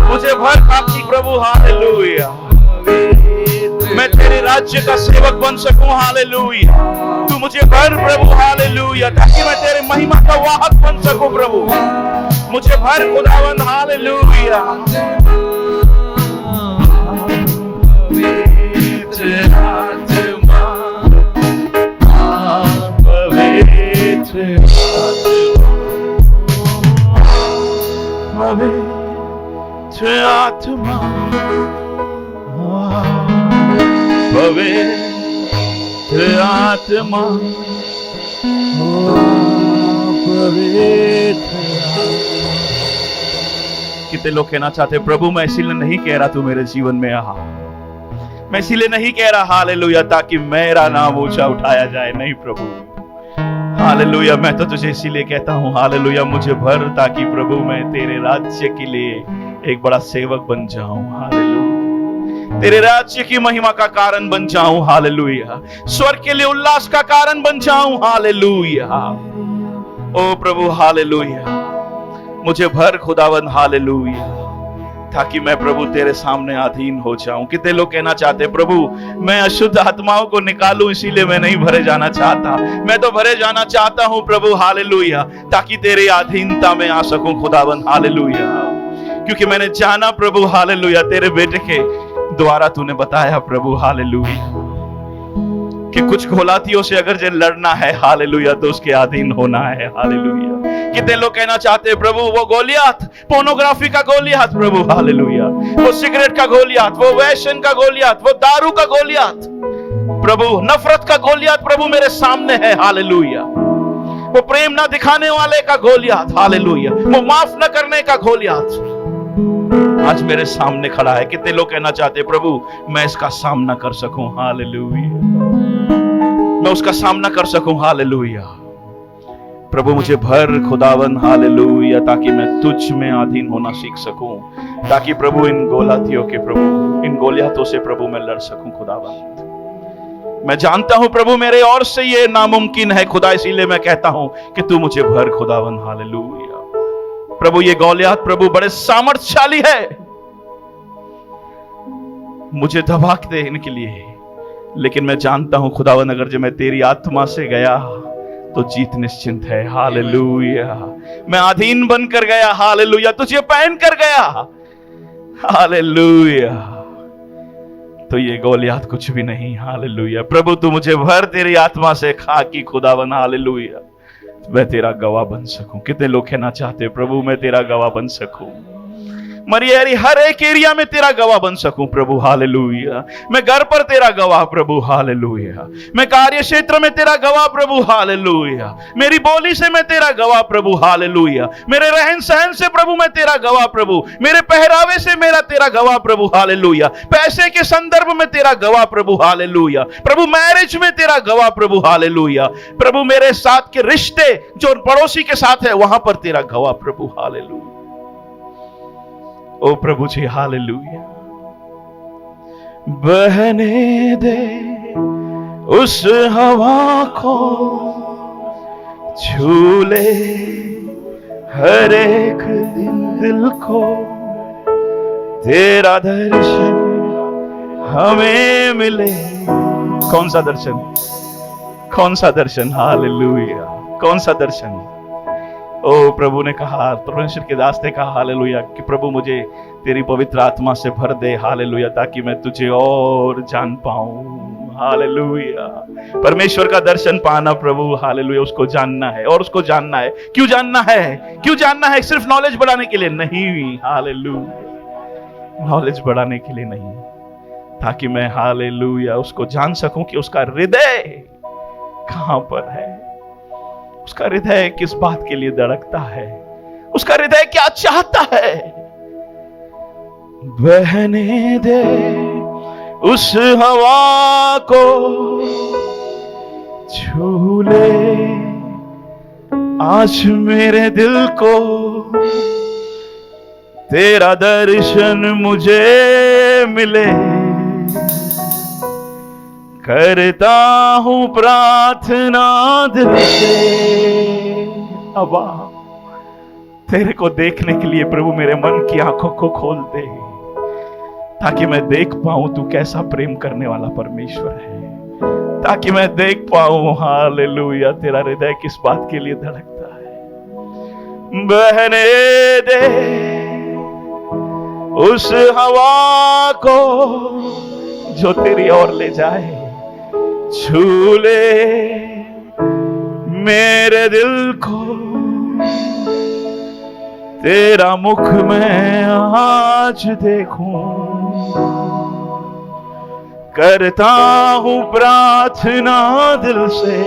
मुझे भर ताकि प्रभु हालेलुया मैं तेरे राज्य का सेवक बन सकूं। हालेलुया। तू मुझे भर प्रभु हालेलुया ताकि मैं तेरे महिमा का वाहक बन सकूं प्रभु। मुझे भर खुदावन हालेलुया। पवित्र आत्मा पवित्र आत्मा कितने लोग कहना चाहते प्रभु मैं इसीलिए नहीं कह रहा तू मेरे जीवन में आ, मैं इसीलिए नहीं कह रहा हालेलुया ताकि मेरा नाम ऊंचा उठाया जाए। नहीं प्रभु हालेलुया मैं तो तुझे इसीलिए कहता हूँ हालेलुया मुझे भर ताकि प्रभु मैं तेरे राज्य के लिए एक बड़ा सेवक बन जाऊं। हालेलुया तेरे राज्य की महिमा का कारण बन जाऊं। हालेलुया स्वर्ग के लिए उल्लास का कारण बन जाऊं। हालेलुया ओ प्रभु हालेलुया मुझे भर खुदावन हालेलुया ताकि मैं प्रभु तेरे सामने अधीन हो जाऊं। कितने लोग कहना चाहते प्रभु मैं अशुद्ध आत्माओं को निकालूं इसीलिए मैं नहीं भरे जाना चाहता, मैं तो भरे जाना चाहता हूं प्रभु हालेलुया ताकि तेरे अधीनता में आ सकूं खुदावन हालेलुया। क्योंकि मैंने जाना प्रभु हालेलुया तेरे बेटे के द्वारा तूने बताया प्रभु हालेलुया कि कुछ घोलातियों से अगर जे लड़ना है हालेलुया तो उसके अधीन होना है। हालेलुया कितने लोग कहना चाहते हैं प्रभु वो गोलियत पोर्नोग्राफी का गोलियत प्रभु हालेलुया वो सिगरेट का गोलियत वो वैशन का गोलियत वो दारू का गोलियत प्रभु नफरत का गोलियत प्रभु मेरे सामने है। हालेलुया वो प्रेम ना दिखाने वाले का गोलियत हालेलुया वो माफ न करने का गोलियत आज मेरे सामने खड़ा है। कितने लोग कहना चाहते हैं प्रभु मैं इसका सामना कर सकूं। हालेलुया मैं उसका सामना कर सकूं। हालेलुया प्रभु मुझे भर खुदावन हालेलुया ताकि मैं तुझ में अधीन होना सीख सकूं ताकि प्रभु इन गोलातियों के प्रभु इन गोलियातों से प्रभु मैं लड़ सकूं। खुदावन मैं जानता हूं प्रभु मेरे और से ये नामुमकिन है खुदा इसीलिए मैं कहता हूं कि तू मुझे भर खुदावन हालेलुया। प्रभु ये गोलियत प्रभु बड़े सामर्थ्यशाली है मुझे धबाक देने के लिए, लेकिन मैं जानता हूं खुदावन अगर जो मैं तेरी आत्मा से गया तो जीत निश्चिंत है। हालेलुया मैं अधीन बनकर गया। हालेलुया तुझे पहन कर गया। हालेलुया तो ये गोलियत कुछ भी नहीं। हालेलुया प्रभु तू मुझे भर तेरी आत्मा से खा की खुदावन हालेलुया मैं तेरा गवाह बन सकूं। कितने लोग कहना चाहते प्रभु मैं तेरा गवाह बन सकूं, मरियरी हर एक एरिया में तेरा गवाह बन सकूं प्रभु हालेलुया। मैं घर पर तेरा गवाह प्रभु हालेलुया, मैं कार्य क्षेत्र में तेरा गवाह प्रभु हालेलुया, मेरी बोली से मैं तेरा गवाह प्रभु हालेलुया, मेरे रहन सहन से प्रभु मैं तेरा गवाह प्रभु, मेरे पहरावे से मेरा तेरा गवाह प्रभु हालेलुया, पैसे के संदर्भ में तेरा गवाह प्रभु हालेलुया, प्रभु मैरिज में तेरा गवाह प्रभु हालेलुया, प्रभु मेरे साथ के रिश्ते जो पड़ोसी के साथ है वहां पर तेरा गवाह प्रभु हालेलुया। ओ प्रभु जी हालेलुया बहने दे उस हवा को छू ले हर एक दिल को तेरा दर्शन हमें मिले। कौन सा दर्शन, कौन सा दर्शन हालेलुया, कौन सा दर्शन। ओ प्रभु ने कहा, परमेश्वर के दास ने कहा हालेलुया कि प्रभु मुझे तेरी पवित्र आत्मा से भर दे हालेलुया ताकि मैं तुझे और जान पाऊं। हालेलुया परमेश्वर का दर्शन पाना प्रभु हालेलुया उसको जानना है और उसको जानना है। क्यों जानना है, क्यों जानना है? सिर्फ नॉलेज बढ़ाने के लिए नहीं, हालेलुया नॉलेज बढ़ाने के लिए नहीं, ताकि मैं हालेलुया उसको जान सकूं कि उसका हृदय कहां पर है, उसका हृदय किस बात के लिए धड़कता है, उसका हृदय क्या चाहता है। बहने दे उस हवा को छू ले आज मेरे दिल को, तेरा दर्शन मुझे मिले। करता हूं प्रार्थना दिल से। अबा, तेरे को देखने के लिए प्रभु मेरे मन की आंखों को खोल दे, ताकि मैं देख पाऊं तू कैसा प्रेम करने वाला परमेश्वर है, ताकि मैं देख पाऊं हालेलुया तेरा हृदय किस बात के लिए धड़कता है। बहने दे उस हवा को जो तेरी ओर ले जाए, छू ले मेरे दिल को, तेरा मुख मैं आज देखूं। करता हूं प्रार्थना दिल से।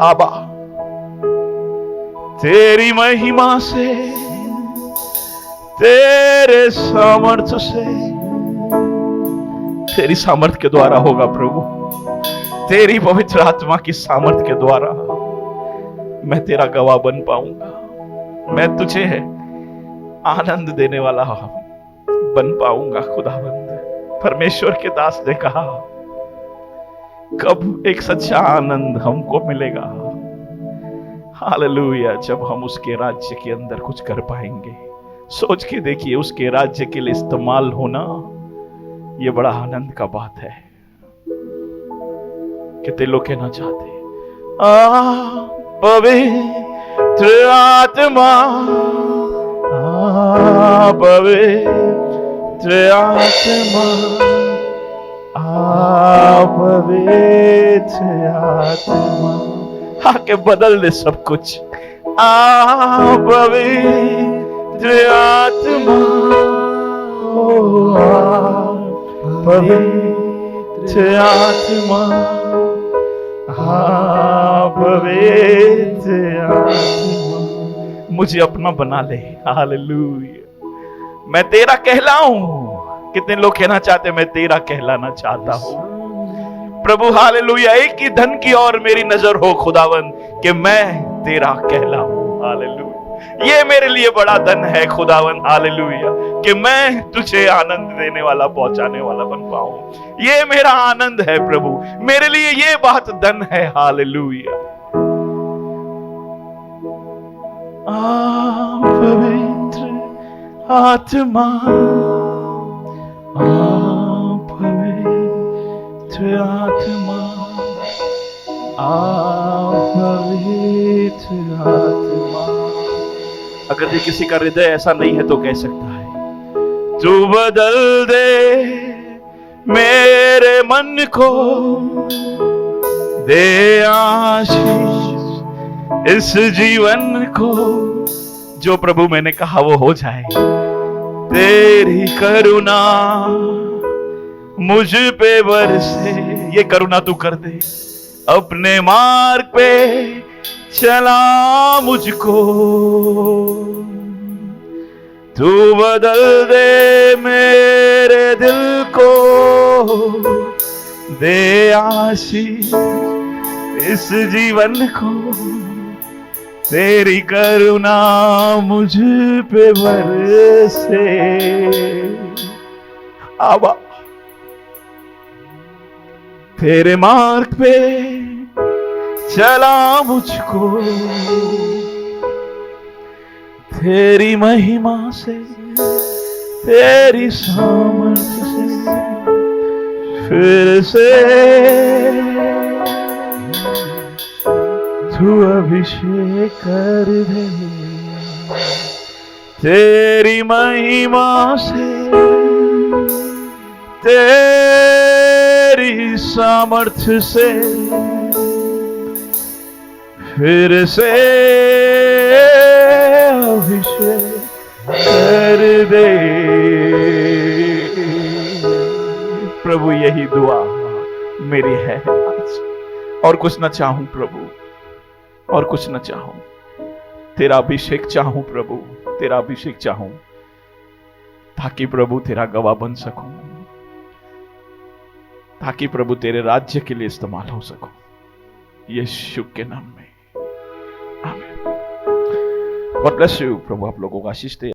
आबा, तेरी महिमा से, तेरे सामर्थ्य से, तेरी सामर्थ्य के द्वारा होगा प्रभु, तेरी पवित्र आत्मा की सामर्थ्य के द्वारा मैं तेरा गवाह बन पाऊंगा। मैं तुझे आनंद देने वाला बन पाऊंगा खुदावंद। परमेश्वर के दास ने कहा, कब एक सच्चा आनंद हमको मिलेगा? हालेलुया, जब हम उसके राज्य के अंदर कुछ कर पाएंगे। सोच के देखिए, उसके राज्य के लिए इस्तेमाल होना, ये बड़ा आनंद का बात है। कितने लोग कहना चाहते पवित्र आत्मा, पवित्र आत्मा, पवित्र आत्मा आके बदल दे सब कुछ। पवित्र आत्मा, पवित्र आत्मा, पवित्र आत्मा मुझे अपना बना ले। हालेलुया, मैं तेरा कहलाऊं। कितने लोग कहना चाहते हैं मैं तेरा कहलाना चाहता हूं प्रभु। हालेलुया, एक ही धन की ओर मेरी नजर हो खुदावन, कि मैं तेरा कहलाऊं। हालेलुया, ये मेरे लिए बड़ा धन है खुदावन। हालेलुया, कि मैं तुझे आनंद देने वाला, पहुंचाने वाला बन पाऊं। ये मेरा आनंद है प्रभु, मेरे लिए ये बात धन है। हालेलुया, पवित्र आत्मा, पवित्र आत्मा, पवित्र आत्मा। अगर ये किसी का हृदय ऐसा नहीं है तो कह सकता है, तू बदल दे मेरे मन को, दे आशीष इस जीवन को। जो प्रभु मैंने कहा वो हो जाए। तेरी करुणा मुझ पे बरसे, ये करुणा तू कर दे। अपने मार्ग पे चला मुझको, तू बदल दे मेरे दिल को, दे आशीष इस जीवन को। तेरी करुणा मुझ पे बरसे। आबा, तेरे मार्ग पे चला मुझको, तेरी महिमा से, तेरी सामर्थ्य से फिर से तू अभिषेक कर दे। तेरी महिमा से, तेरी सामर्थ्य से फिर से अभिषेक कर दे। प्रभु, यही दुआ मेरी है आज। और कुछ ना चाहूं प्रभु, और कुछ ना चाहूं। तेरा अभिषेक चाहूं प्रभु, तेरा अभिषेक चाहूं, ताकि प्रभु तेरा गवाह बन सकूं। ताकि प्रभु तेरे राज्य के लिए इस्तेमाल हो सको, यीशु के नाम में आमीन। God bless you. प्रभु आप लोगों को आशीष दे।